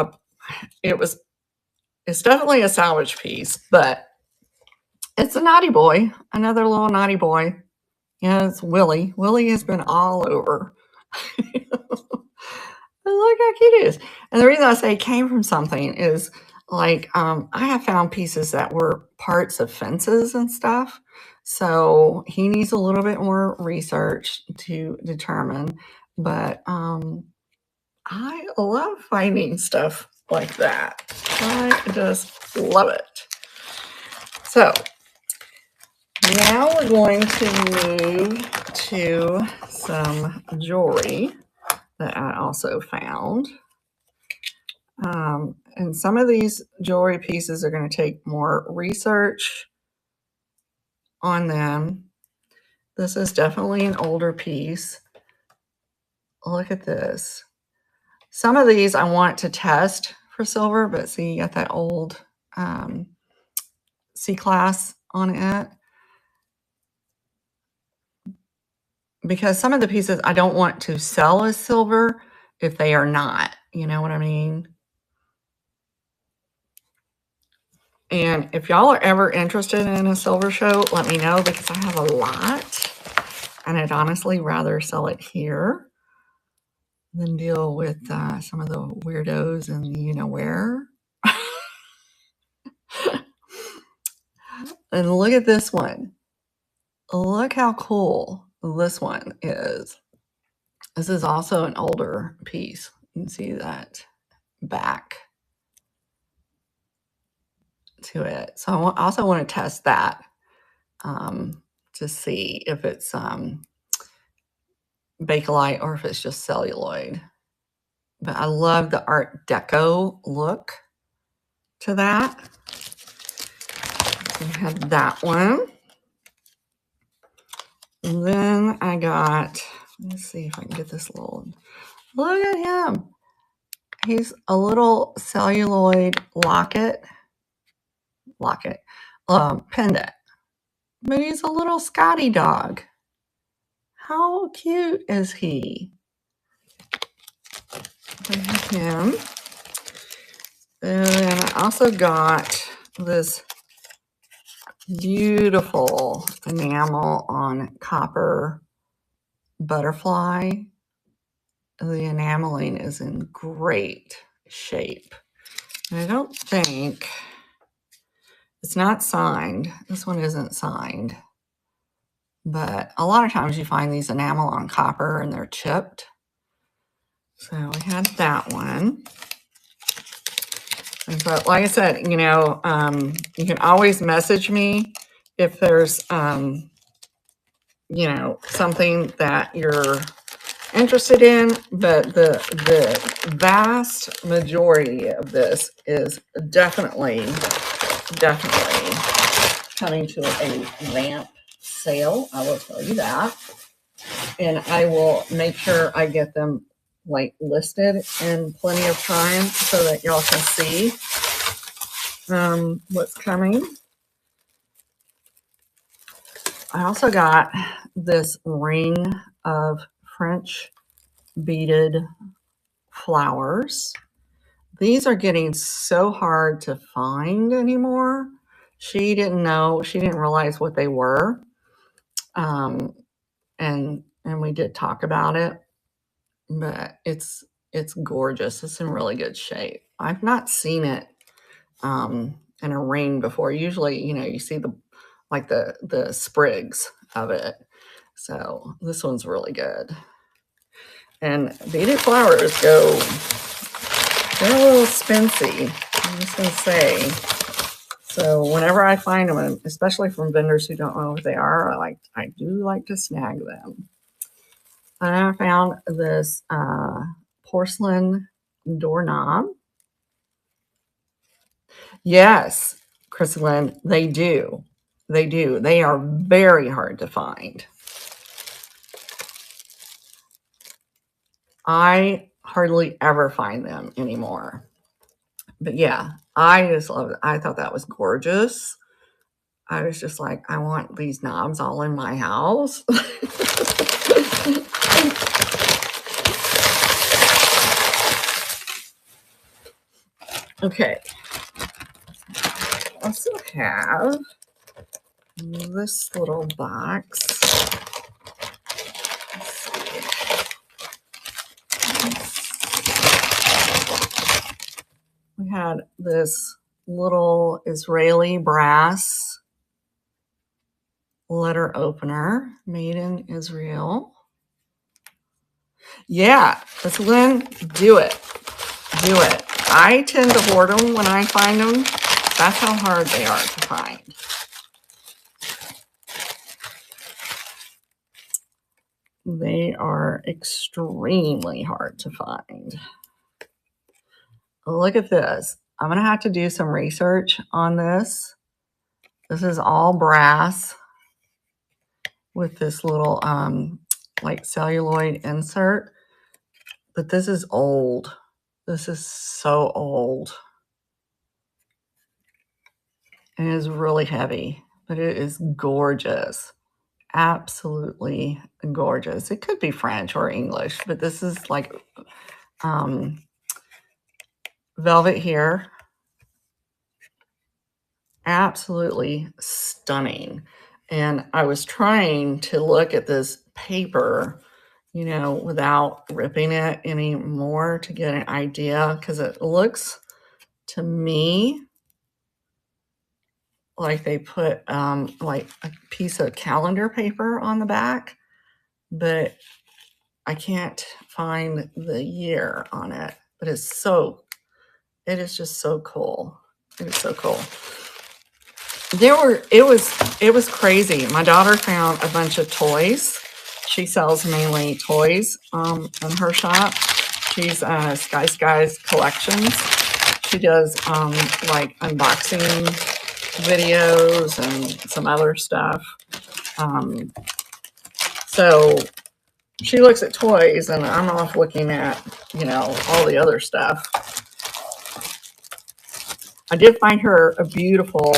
it's definitely a salvage piece, but it's a naughty boy, another little naughty boy. Yeah, it's Willie. Willie has been all over. But look how cute it is. And the reason I say it came from something is like I have found pieces that were parts of fences and stuff. So he needs a little bit more research to determine. But I love finding stuff like that. I just love it. So now we're going to move to some jewelry that I also found. And some of these jewelry pieces are going to take more research on them. This is definitely an older piece. Look at this. Some of these I want to test for silver, but see, you got that old C-class on it. Because some of the pieces I don't want to sell as silver if they are not. You know what I mean? And if y'all are ever interested in a silver show, let me know because I have a lot. And I'd honestly rather sell it here than deal with some of the weirdos and you know where. And look at this one. Look how cool this one is. This is also an older piece. You can see that back to it. So I also want to test that to see if it's Bakelite or if it's just celluloid. But I love the Art Deco look to that. We have that one. And then I got, let's see if I can get this little, look at him. He's a little celluloid locket, pendant. But he's a little Scotty dog. How cute is he? I have him. And then I also got this beautiful enamel on copper butterfly. The enameling is in great shape. And I don't think, it's not signed. This one isn't signed. But a lot of times you find these enamel on copper and they're chipped. So we had that one. But like I said, you know, you can always message me if there's, you know, something that you're interested in. But the vast majority of this is definitely coming to a ramp sale. I will tell you that. And I will make sure I get them like listed in plenty of time so that y'all can see what's coming. I also got this ring of French beaded flowers. These are getting so hard to find anymore. She didn't realize what they were. And we did talk about it, but it's gorgeous. It's in really good shape. I've not seen it in a ring before. Usually, you know, you see the sprigs of it. So this one's really good. And beaded flowers they're a little spency, I'm just gonna say. So whenever I find them, especially from vendors who don't know what they are, I do like to snag them. And I found this porcelain doorknob. Yes, Chrysalyn, they do. They do. They are very hard to find. I hardly ever find them anymore. But yeah, I just love it. I thought that was gorgeous. I was just like, I want these knobs all in my house. Okay. I also have this little box. We had this little Israeli brass letter opener made in Israel. Yeah, Lynn, do it. Do it. I tend to hoard them when I find them. That's how hard they are to find. They are extremely hard to find. Look at this. I'm going to have to do some research on this. This is all brass with this little like celluloid insert. But this is old. This is so old. And it is really heavy, but it is gorgeous. Absolutely gorgeous. It could be French or English, but this is like velvet here. Absolutely stunning. And I was trying to look at this paper, you know, without ripping it anymore to get an idea, because it looks to me like they put like a piece of calendar paper on the back, but I can't find the year on it. But it is just so cool. It is so cool. It was crazy. My daughter found a bunch of toys. She sells mainly toys in her shop. She's Sky's Collections. She does like unboxing videos and some other stuff. So she looks at toys and I'm off looking at, you know, all the other stuff. I did find her a beautiful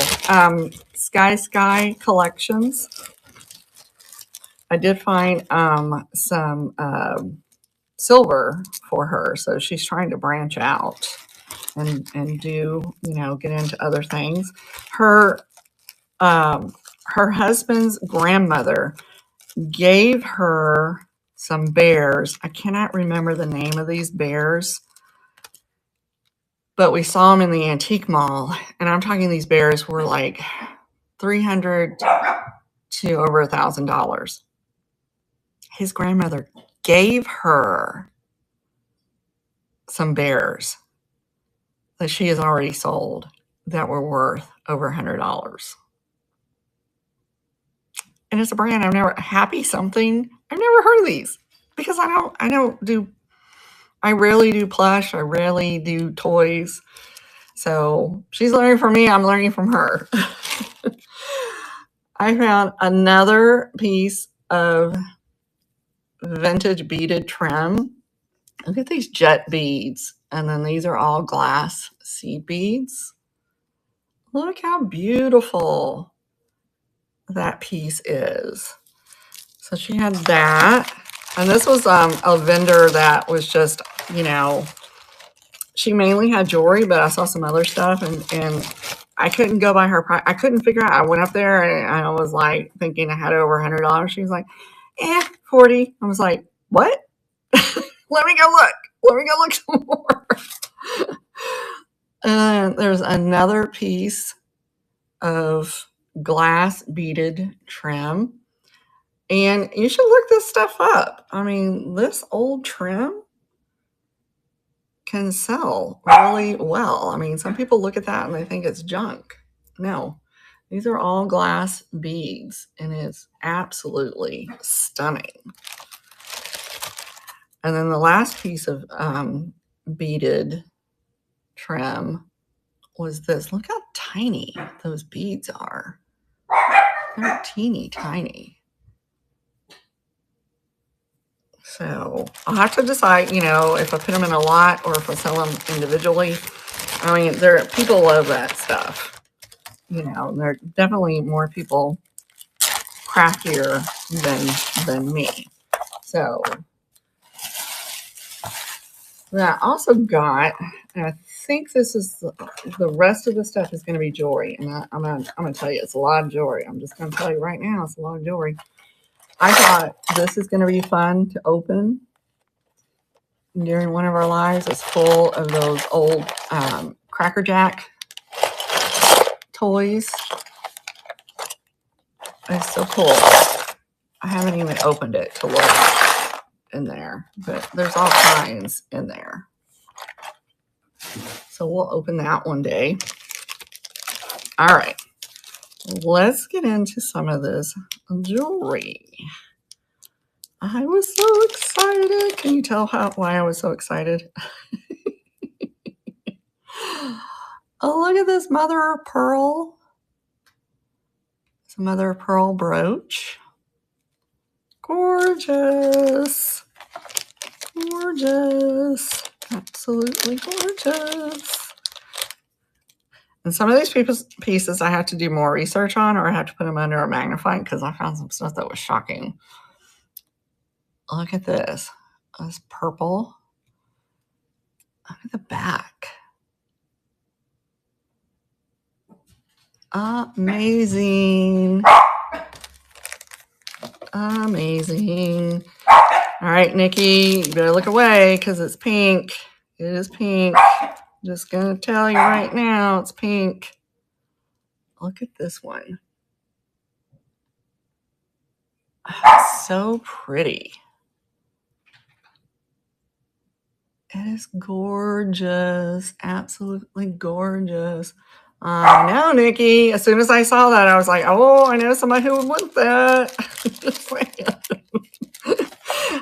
Sky Collections. I did find some silver for her. So she's trying to branch out and do, you know, get into other things. Her husband's grandmother gave her some bears. I cannot remember the name of these bears, but we saw them in the antique mall. And I'm talking these bears were like $300 to over $1,000. His grandmother gave her some bears that she has already sold that were worth over $100. And it's a brand I've never, Happy something. I've never heard of these because I rarely do plush. I rarely do toys. So she's learning from me. I'm learning from her. I found another piece of vintage beaded trim. Look at these jet beads. And then these are all glass seed beads. Look how beautiful that piece is. So she had that. And this was a vendor that was just, you know, she mainly had jewelry, but I saw some other stuff and I couldn't go by her price. I couldn't figure out. I went up there and I was like thinking I had over $100. She was like, 40. I was like, what? Let me go look some more. And there's another piece of glass beaded trim. And you should look this stuff up. I mean, this old trim can sell really well. I mean, some people look at that and they think it's junk. No, these are all glass beads and it's absolutely stunning. And then the last piece of beaded trim was this. Look how tiny those beads are. They're teeny tiny. So I'll have to decide, you know, if I put them in a lot or if I sell them individually. I mean, people love that stuff. You know, there are definitely more people craftier than me. So I also got, and I think this is the rest of the stuff is going to be jewelry, and I'm gonna tell you it's a lot of jewelry. I'm just going to tell you right now, it's a lot of jewelry. I thought this is going to be fun to open during one of our lives. It's full of those old Cracker Jack toys. It's so cool. I haven't even opened it to look in there, but there's all kinds in there. So we'll open that one day. All right, let's get into some of this jewelry. I was so excited. Can you tell why I was so excited? Oh, look at this mother of pearl. It's a mother of pearl brooch. Gorgeous. Gorgeous. Absolutely gorgeous. And some of these pieces I have to do more research on, or I have to put them under a magnifying because I found some stuff that was shocking. Look at this. This purple. Look at the back. Amazing. Amazing. All right, Nikki, you better look away because it's pink. It is pink. Just gonna tell you right now, it's pink. Look at this one. Oh, so pretty. It is gorgeous. Absolutely gorgeous. I know, Nikki. As soon as I saw that, I was like, oh, I know somebody who would want that.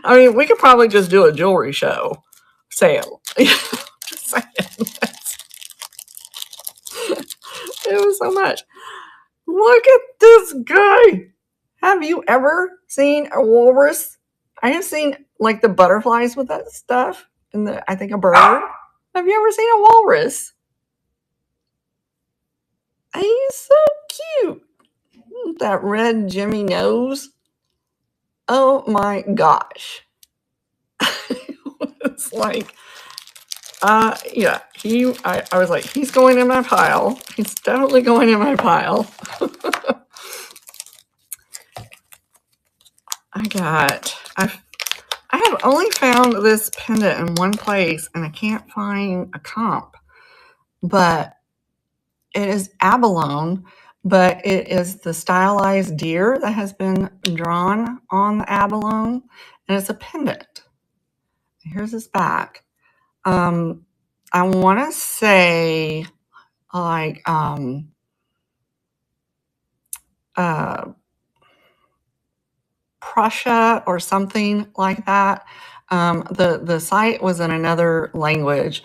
I mean, we could probably just do a jewelry show sale. Just saying. It was so much. Look at this guy. Have you ever seen a walrus? I have seen like the butterflies with that stuff, and I think a bird. Have you ever seen a walrus? He's so cute. That red Jimmy nose. Oh my gosh. It's like, yeah, I was like, he's going in my pile. He's definitely going in my pile. I have only found this pendant in one place and I can't find a comp, but it is abalone, but it is the stylized deer that has been drawn on the abalone, and it's a pendant. Here's his back. I want to say like Prussia or something like that. The site was in another language,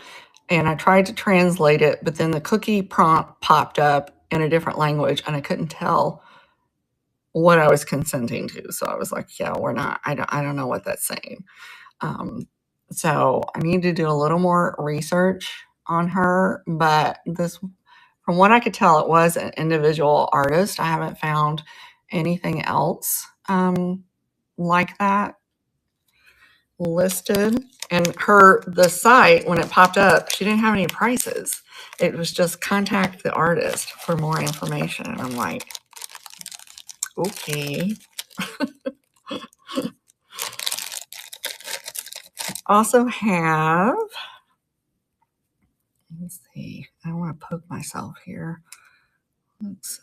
and I tried to translate it, but then the cookie prompt popped up in a different language, and I couldn't tell what I was consenting to. So I was like, yeah, we're not. I don't know what that's saying. So I need to do a little more research on her, but this, from what I could tell, it was an individual artist. I haven't found anything else like that listed. And the site, when it popped up, she didn't have any prices. It was just contact the artist for more information. And I'm like, okay. Also have, let's see, I don't want to poke myself here. Let's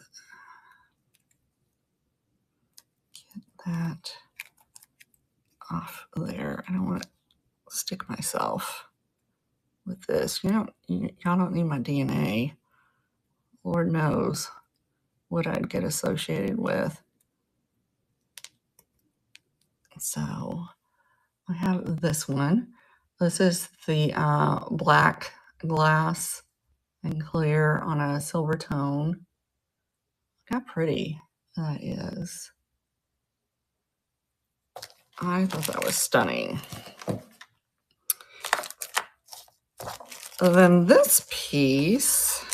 get that off there. I don't want to stick myself with this. Y'all don't need my DNA. Lord knows what I'd get associated with. So I have this one. This is the black glass and clear on a silver tone. Look how pretty that is. I thought that was stunning. And then this piece,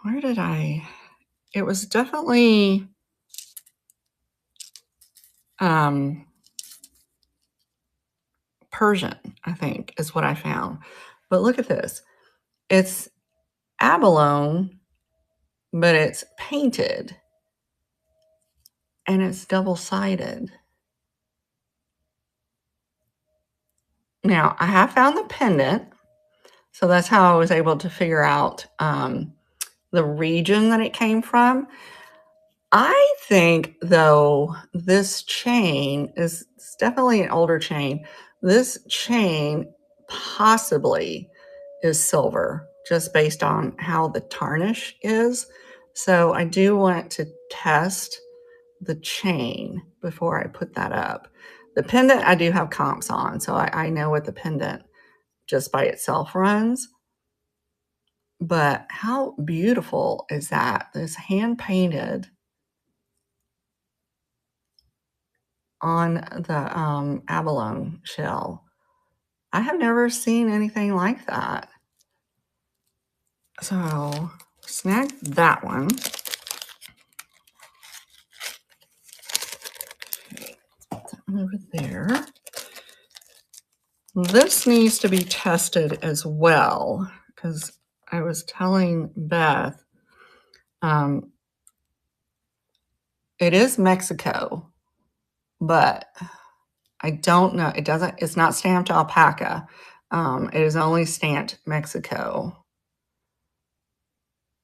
where did it was definitely Persian, I think, is what I found. But look at this. It's abalone, but it's painted. And it's double-sided. Now, I have found the pendant. So that's how I was able to figure out the region that it came from. I think, though, this chain is definitely an older chain. This chain possibly is silver, just based on how the tarnish is. So I do want to test the chain before I put that up. The pendant I do have comps on, so I know what the pendant just by itself runs. But how beautiful is that? This hand painted on the abalone shell. I have never seen anything like that. So snag that one. Okay, put that one over there. This needs to be tested as well, because I was telling Beth, it is Mexico, but I don't know. It's not stamped alpaca. It is only stamped Mexico.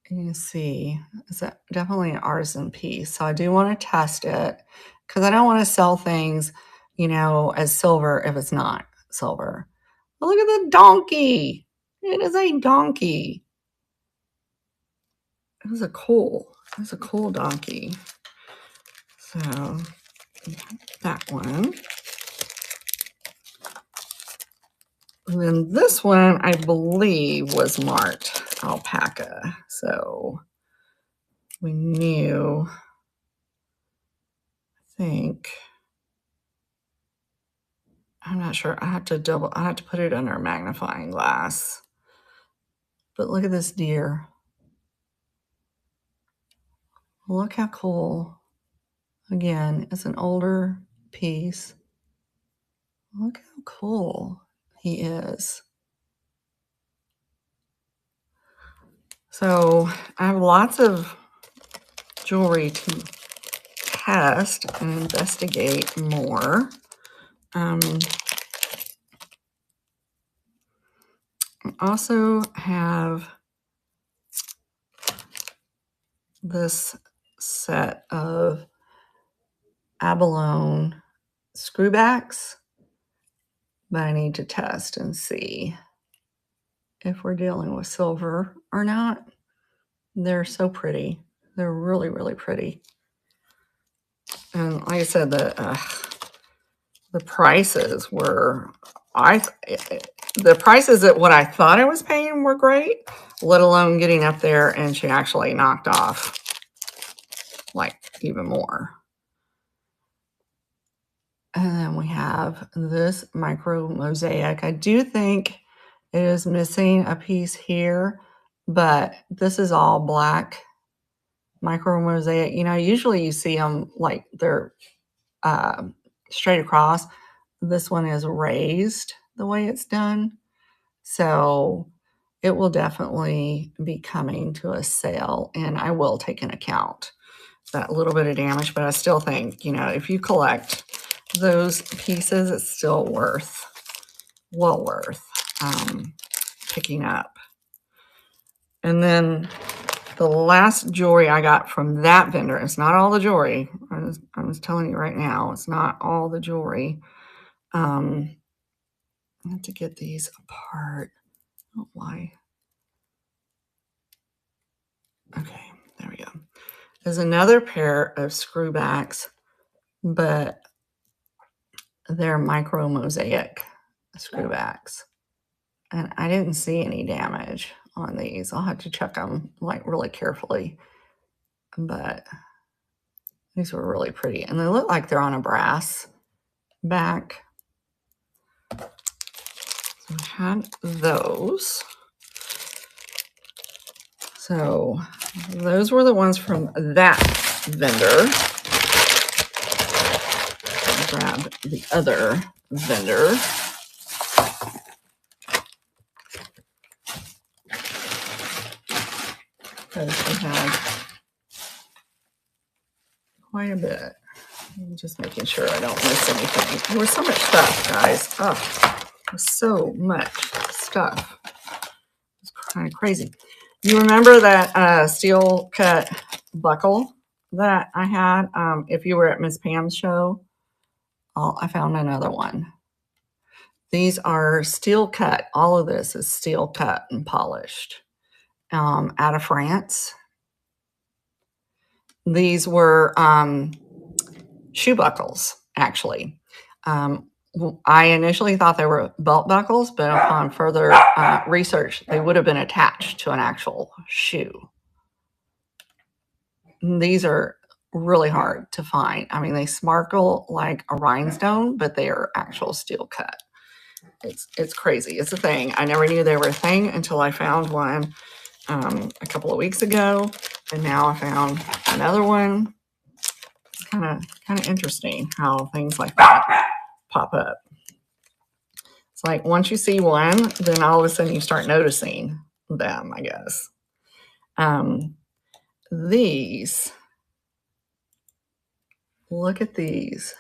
You can see it's definitely an artisan piece. So I do want to test it because I don't want to sell things, as silver if it's not silver. But look at the donkey. It is a donkey. It's a cool donkey. So that one. And then this one, I believe, was marked alpaca. So we knew, I think, I'm not sure. I have to put it under a magnifying glass. But look at this deer. Look how cool. Again, it's an older piece. Look how cool he is. So I have lots of jewelry to test and investigate more. I also have this set of abalone screwbacks, but I need to test and see if we're dealing with silver or not. They're so pretty. They're really, really pretty. And like I said, the prices were, the prices at what I thought I was paying were great, let alone getting up there, and she actually knocked off like even more. And then we have this micro mosaic. I do think it is missing a piece here, but this is all black micro mosaic. Usually you see them like they're straight across. This one is raised the way it's done. So it will definitely be coming to a sale, and I will take into account that little bit of damage, but I still think, if you collect those pieces, it's still well worth picking up. And then the last jewelry I got from that vendor, it's not all the jewelry. I'm just telling you right now, it's not all the jewelry. I have to get these apart. Oh, why? Okay, there we go. There's another pair of screwbacks, but they're micro mosaic screwbacks. And I didn't see any damage on these. I'll have to check them like really carefully. But these were really pretty. And they look like they're on a brass back. So I had those. So those were the ones from that vendor. I'll grab the other vendor. Because we had quite a bit. I'm just making sure I don't miss anything. There was so much stuff, guys. Oh, there's so much stuff. It's kind of crazy. You remember that steel cut buckle that I had? If you were at Miss Pam's show, I found another one. These are steel cut. All of this is steel cut and polished out of France. These were shoe buckles, actually. I initially thought they were belt buckles, but upon further research, they would have been attached to an actual shoe. These are really hard to find. I mean, they sparkle like a rhinestone, but they are actual steel cut. It's crazy. It's a thing. I never knew they were a thing until I found one a couple of weeks ago, and now I found another one. It's kind of interesting how things like that pop up. It's like once you see one, then all of a sudden you start noticing them, I guess. These, look at these.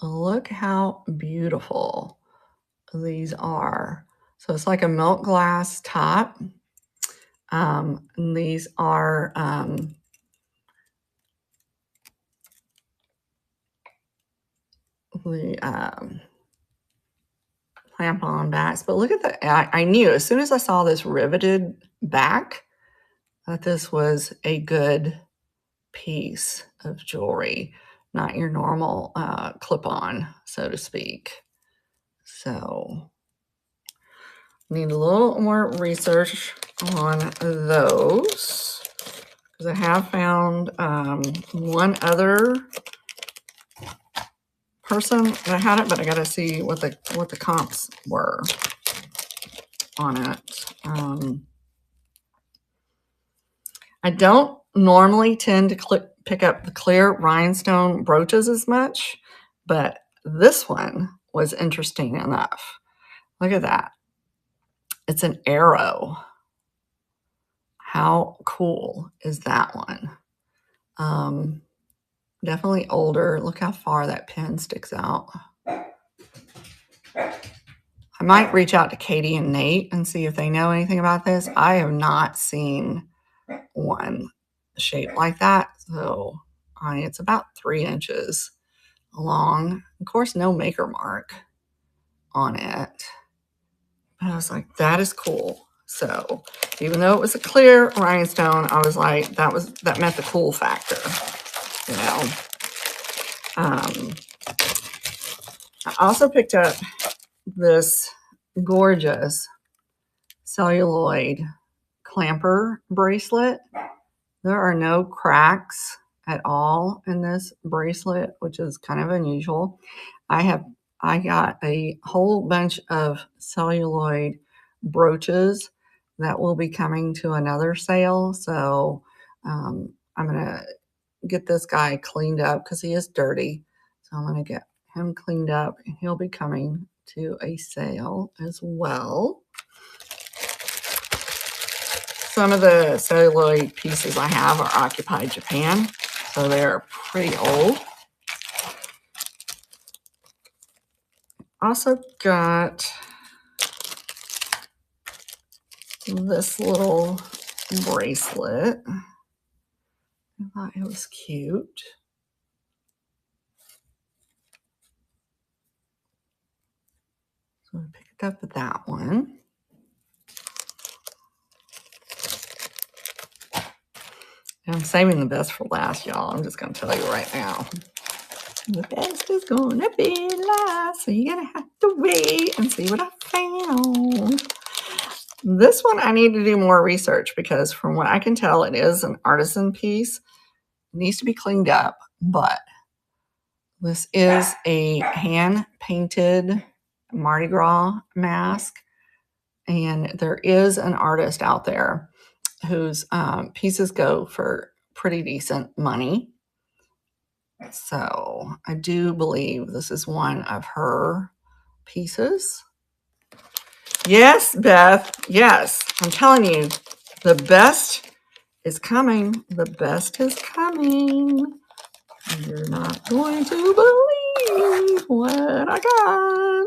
Look how beautiful these are. So it's like a milk glass top. And these are the clamp-on backs. But look at the, I knew as soon as I saw this riveted back that this was a good piece of jewelry, not your normal clip-on, so to speak. So need a little more research on those because I have found one other person that had it, but I got to see what the comps were on it. I don't normally tend to pick up the clear rhinestone brooches as much, but this one was interesting enough. Look at that. It's an arrow. How cool is that one? Definitely older. Look how far that pin sticks out. I might reach out to Katie and Nate and see if they know anything about this. I have not seen one shaped like that. So it's about 3 inches long. Of course, no maker mark on it. But I was like, that is cool. So even though it was a clear rhinestone, I was like, that meant the cool factor, you know. I also picked up this gorgeous celluloid clamper bracelet. There are no cracks at all in this bracelet, which is kind of unusual. I got a whole bunch of celluloid brooches that will be coming to another sale. So I'm going to get this guy cleaned up because he is dirty. So I'm going to get him cleaned up and he'll be coming to a sale as well. Some of the celluloid pieces I have are occupied Japan, so they're pretty old. Also got this little bracelet. I thought it was cute. So I picked up that one. And I'm saving the best for last, y'all. I'm just going to tell you right now. The best is going to be last, so you're going to have to wait and see what I found. This one I need to do more research because from what I can tell, it is an artisan piece. It needs to be cleaned up, but this is a hand-painted Mardi Gras mask, and there is an artist out there whose pieces go for pretty decent money. So I do believe this is one of her pieces. Yes, Beth. Yes, I'm telling you, the best is coming. The best is coming. You're not going to believe what I got.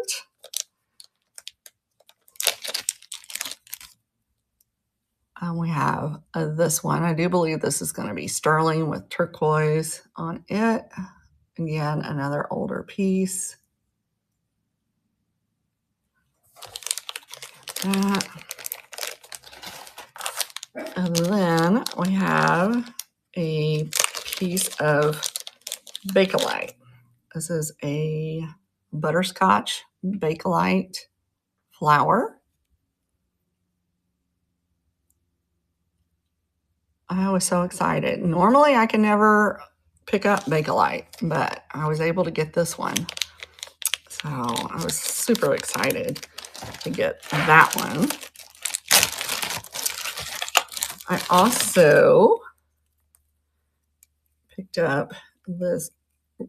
And we have this one. I do believe this is going to be sterling with turquoise on it. Again, another older piece. That. And then we have a piece of Bakelite. This is a butterscotch Bakelite flower. I was so excited. Normally I can never pick up Bakelite, but I was able to get this one. So I was super excited to get that one. I also picked up this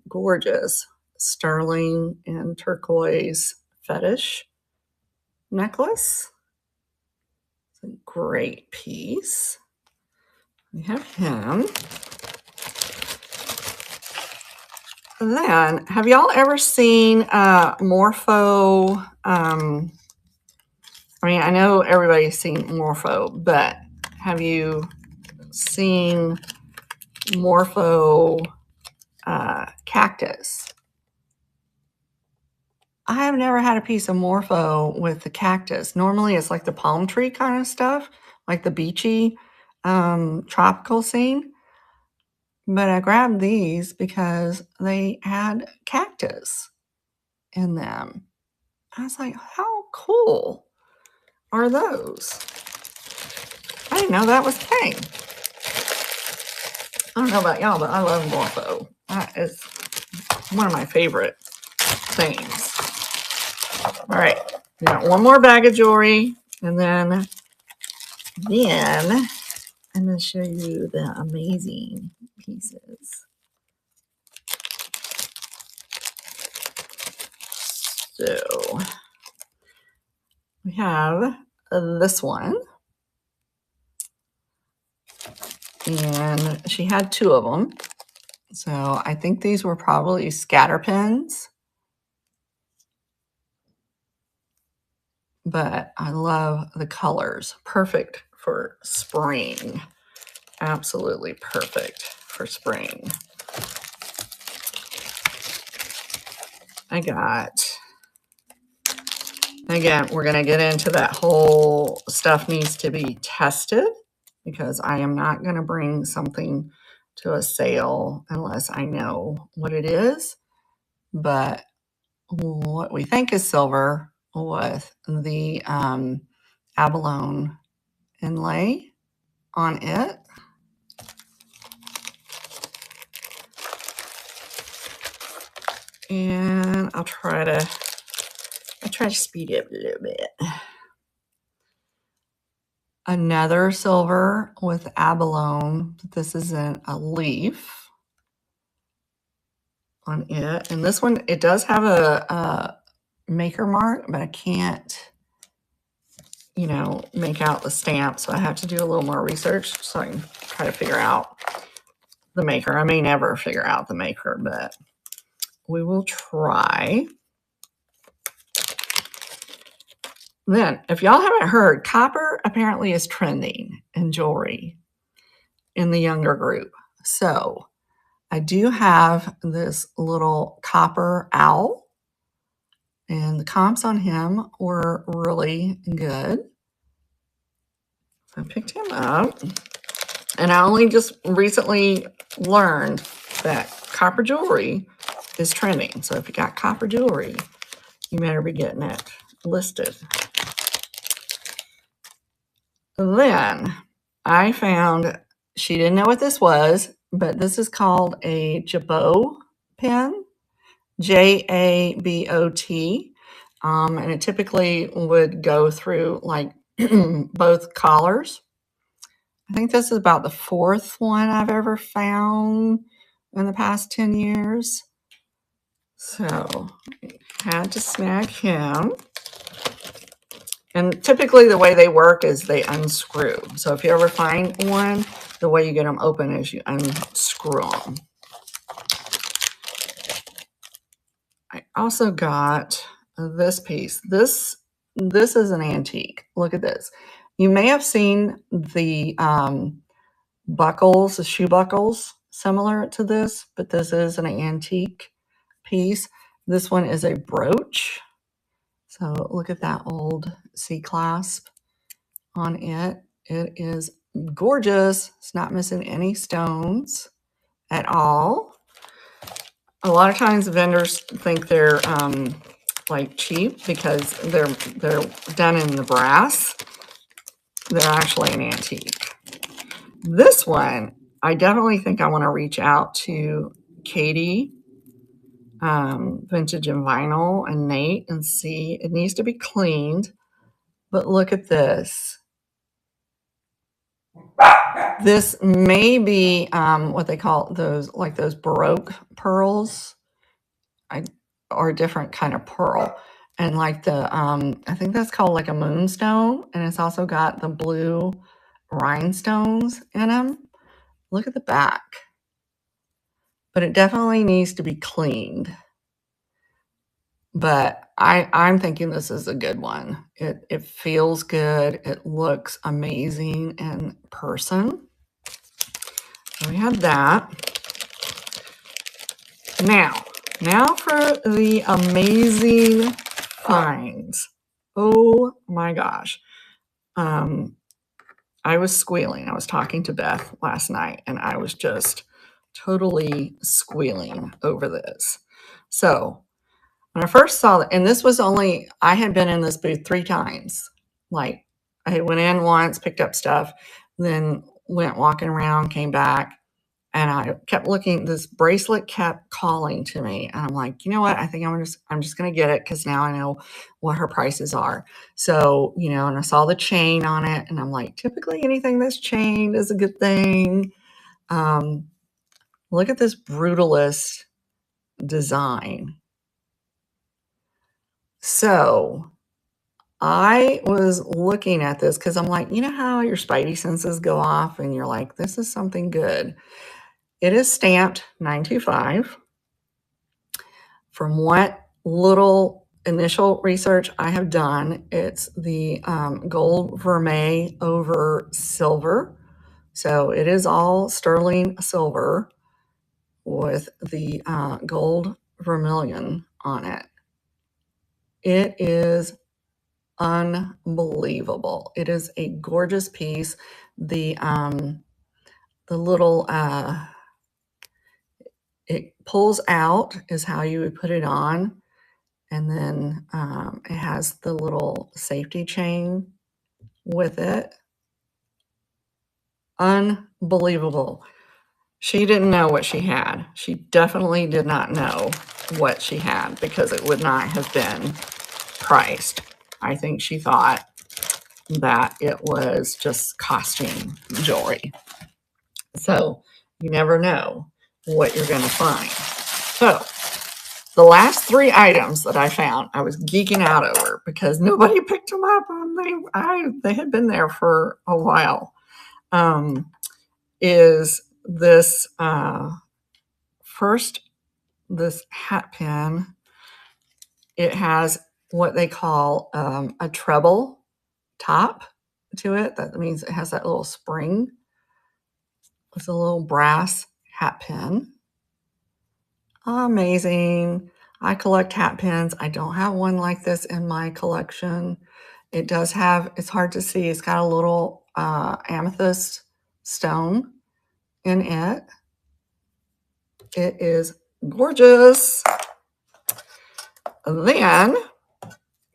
gorgeous sterling and turquoise fetish necklace. It's a great piece. We have him. And then, have y'all ever seen Morpho? I mean, I know everybody's seen Morpho, but have you seen Morpho cactus? I have never had a piece of Morpho with the cactus. Normally it's like the palm tree kind of stuff, like the beachy tropical scene. But I grabbed these because they had cactus in them. I was like, how cool are those? I didn't know that was a thing. I don't know about y'all, but I love Morpho. That is one of my favorite things. All right, we got one more bag of jewelry, and then I'm going to show you the amazing pieces. So we have this one, and she had two of them. So I think these were probably scatter pins. But I love the colors. Perfect for spring. Absolutely perfect for spring. I got, again, we're going to get into that whole stuff needs to be tested, because I am not going to bring something to a sale unless I know what it is. But what we think is silver with the abalone inlay on it. And I'll try to speed it up a little bit. Another silver with abalone. This isn't a leaf on it. And this one, it does have a maker mark, but I can't, make out the stamp. So I have to do a little more research so I can try to figure out the maker. I may never figure out the maker, but we will try. Then, if y'all haven't heard, copper apparently is trending in jewelry in the younger group. So I do have this little copper owl, and the comps on him were really good. So I picked him up, and I only just recently learned that copper jewelry is trending. So if you got copper jewelry, you better be getting it listed. Then I found, she didn't know what this was, but this is called a jabot pen, Jabot. And it typically would go through like both collars. I think this is about the fourth one I've ever found in the past 10 years. So had to snag him. And typically the way they work is they unscrew. So if you ever find one, the way you get them open is you unscrew them. I also got this piece. This is an antique. Look at this. You may have seen the buckles, the shoe buckles, similar to this, but this is an antique piece. This one is a brooch. So look at that old C-clasp on it. It is gorgeous. It's not missing any stones at all. a lot of times vendors think they're like cheap because they're done in the brass. They're actually an antique. This one, I definitely think I want to reach out to Katie, Vintage and Vinyl, and Nate and see. It needs to be cleaned, but look at this. This may be what they call those, like those Baroque pearls, or a different kind of pearl. And like the, I think that's called like a moonstone, and it's also got the blue rhinestones in them. Look at the back. But it definitely needs to be cleaned. But I'm thinking this is a good one. It feels good. It looks amazing in person. So we have that. Now for the amazing finds. Oh my gosh. I was squealing. I was talking to Beth last night and I was just totally squealing over this. So when I first saw it, and this was only, I had been in this booth 3 times. Like I went in once, picked up stuff, then went walking around, came back, and I kept looking. This bracelet kept calling to me, and I'm like, you know what? I think I'm just gonna get it because now I know what her prices are. So, you know, and I saw the chain on it, and I'm like, typically anything that's chained is a good thing. Look at this brutalist design. So I was looking at this because I'm like, you know how your spidey senses go off and you're like, this is something good. It is stamped 925. From what little initial research I have done, it's the gold vermeil over silver. So it is all sterling silver with the gold vermilion on it. It is unbelievable. It is a gorgeous piece. The little it pulls out is how you would put it on, and then it has the little safety chain with it. Unbelievable. She didn't know what she had. She definitely did not know what she had because it would not have been priced. I think she thought that it was just costume jewelry. So you never know what you're going to find. So the last 3 items that I found, I was geeking out over because nobody picked them up. And they had been there for a while. Is this first, this hat pin. It has what they call a treble top to it. That means it has that little spring. It's a little brass hat pin. Amazing. I collect hat pins. I don't have one like this in my collection. It does have, it's hard to see, it's got a little amethyst stone in it. It is gorgeous. Then,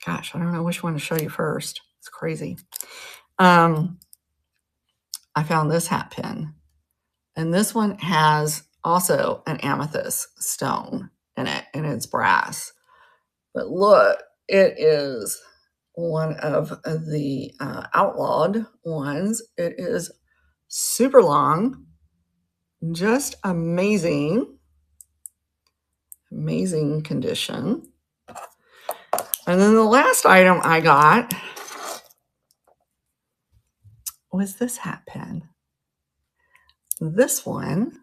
gosh, I don't know which one to show you first. It's crazy. I found this hat pin. And this one has also an amethyst stone in it, and it's brass. But look, it is one of the outlawed ones. It is super long, just amazing, amazing condition. And then the last item I got was this hat pin. This one,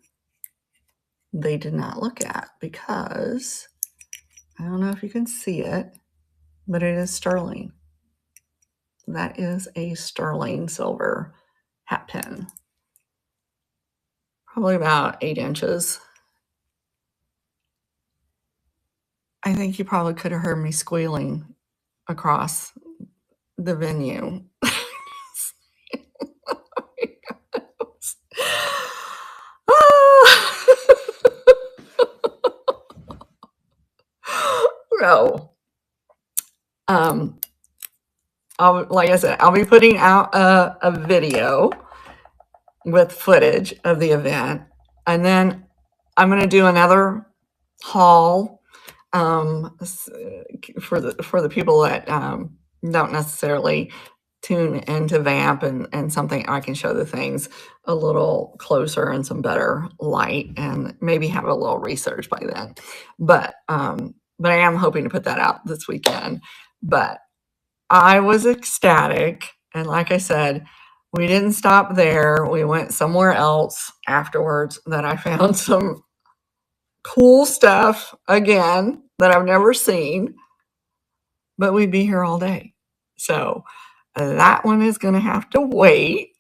they did not look at because I don't know if you can see it, but it is sterling. That is a sterling silver hat pin. Probably about 8 inches. I think you probably could have heard me squealing across the venue. So, um, like I said, I'll be putting out a video with footage of the event, and then I'm going to do another haul for the people that don't necessarily tune into Vamp, and something I can show the things a little closer and some better light, and maybe have a little research by then. But I am hoping to put that out this weekend. But I was ecstatic, and like I said, we didn't stop there. We went somewhere else afterwards that I found some cool stuff again that I've never seen, but we'd be here all day. So that one is going to have to wait.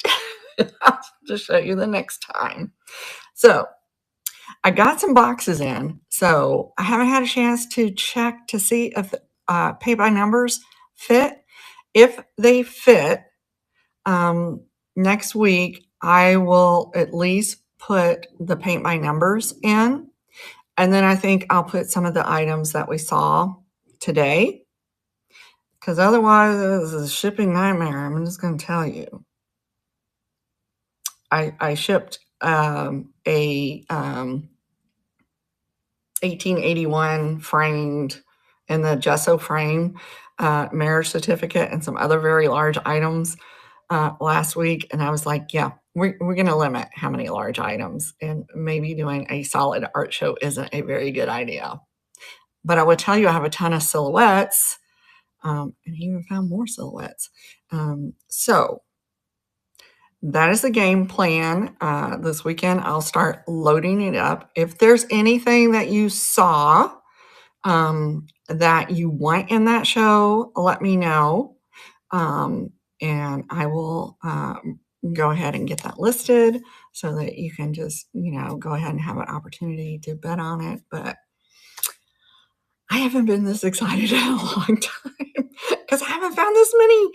I'll just show you the next time. So I got some boxes in. So I haven't had a chance to check to see if pay by numbers fit. If they fit, next week I will at least put the paint by numbers in. And then I think I'll put some of the items that we saw today, because otherwise this is a shipping nightmare. I'm just going to tell you. I shipped a 1881 framed in the gesso frame marriage certificate and some other very large items last week. And I was like, yeah, we're going to limit how many large items, and maybe doing a solid art show isn't a very good idea. But I would tell you I have a ton of silhouettes, and even found more silhouettes. So that is the game plan. This weekend, I'll start loading it up. If there's anything that you saw that you want in that show, let me know. And I will go ahead and get that listed so that you can just, go ahead and have an opportunity to bet on it. But I haven't been this excited in a long time because I haven't found this many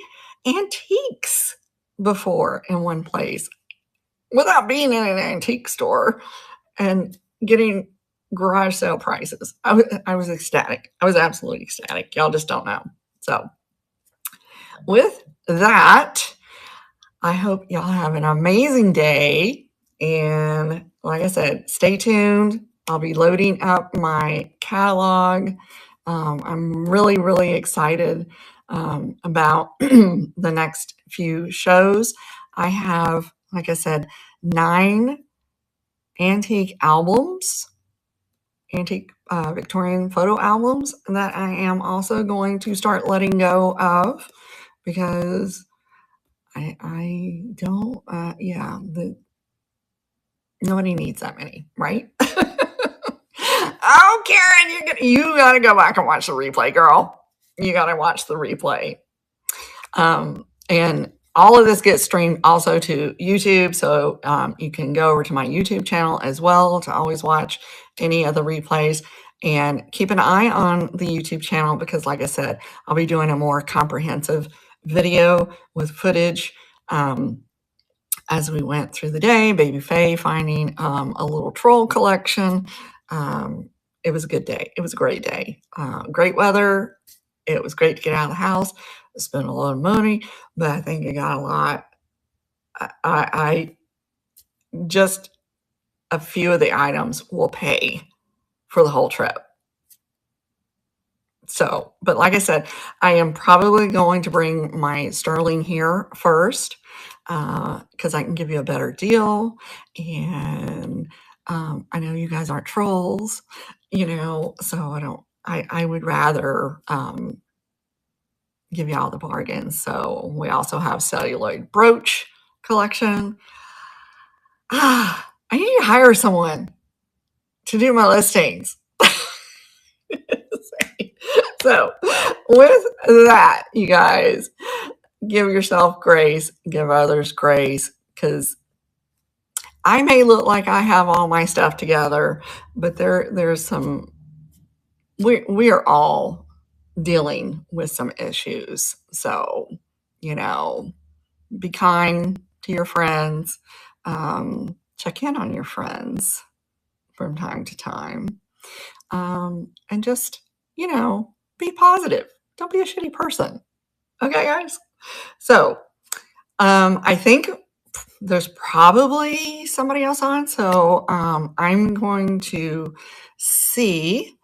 antiques before in one place without being in an antique store and getting garage sale prices. I was ecstatic. I was absolutely ecstatic. Y'all just don't know. So with that, I hope y'all have an amazing day. And like I said, stay tuned. I'll be loading up my catalog. I'm really, really excited about the next few shows. I have, like I said, 9 antique albums, antique Victorian photo albums that I am also going to start letting go of, because I don't, nobody needs that many, right? Oh, Karen, you gotta go back and watch the replay, girl. You gotta watch the replay. And all of this gets streamed also to YouTube, so you can go over to my YouTube channel as well to always watch any of the replays. And keep an eye on the YouTube channel, because like I said, I'll be doing a more comprehensive video with footage as we went through the day. Baby Faye finding a little troll collection. It was a good day. It was a great day. Great weather. It was great to get out of the house. Spent a lot of money, but I think I got a lot. I just a few of the items will pay for the whole trip. So, but like I said, I am probably going to bring my sterling here first, because I can give you a better deal. And I know you guys aren't trolls, so I would rather give you all the bargains. So we also have celluloid brooch collection. I need to hire someone to do my listings. So with that, you guys, give yourself grace, give others grace, because I may look like I have all my stuff together, but there's some, we are all dealing with some issues. So, be kind to your friends, check in on your friends from time to time, and just, be positive. Don't be a shitty person. Okay, guys? So I think there's probably somebody else on. So I'm going to see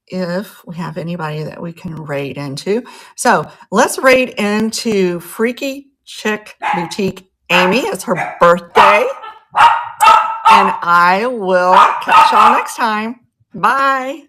if we have anybody that we can raid into. So let's raid into Freaky Chick Boutique Amy. It's her birthday. And I will catch y'all next time. Bye.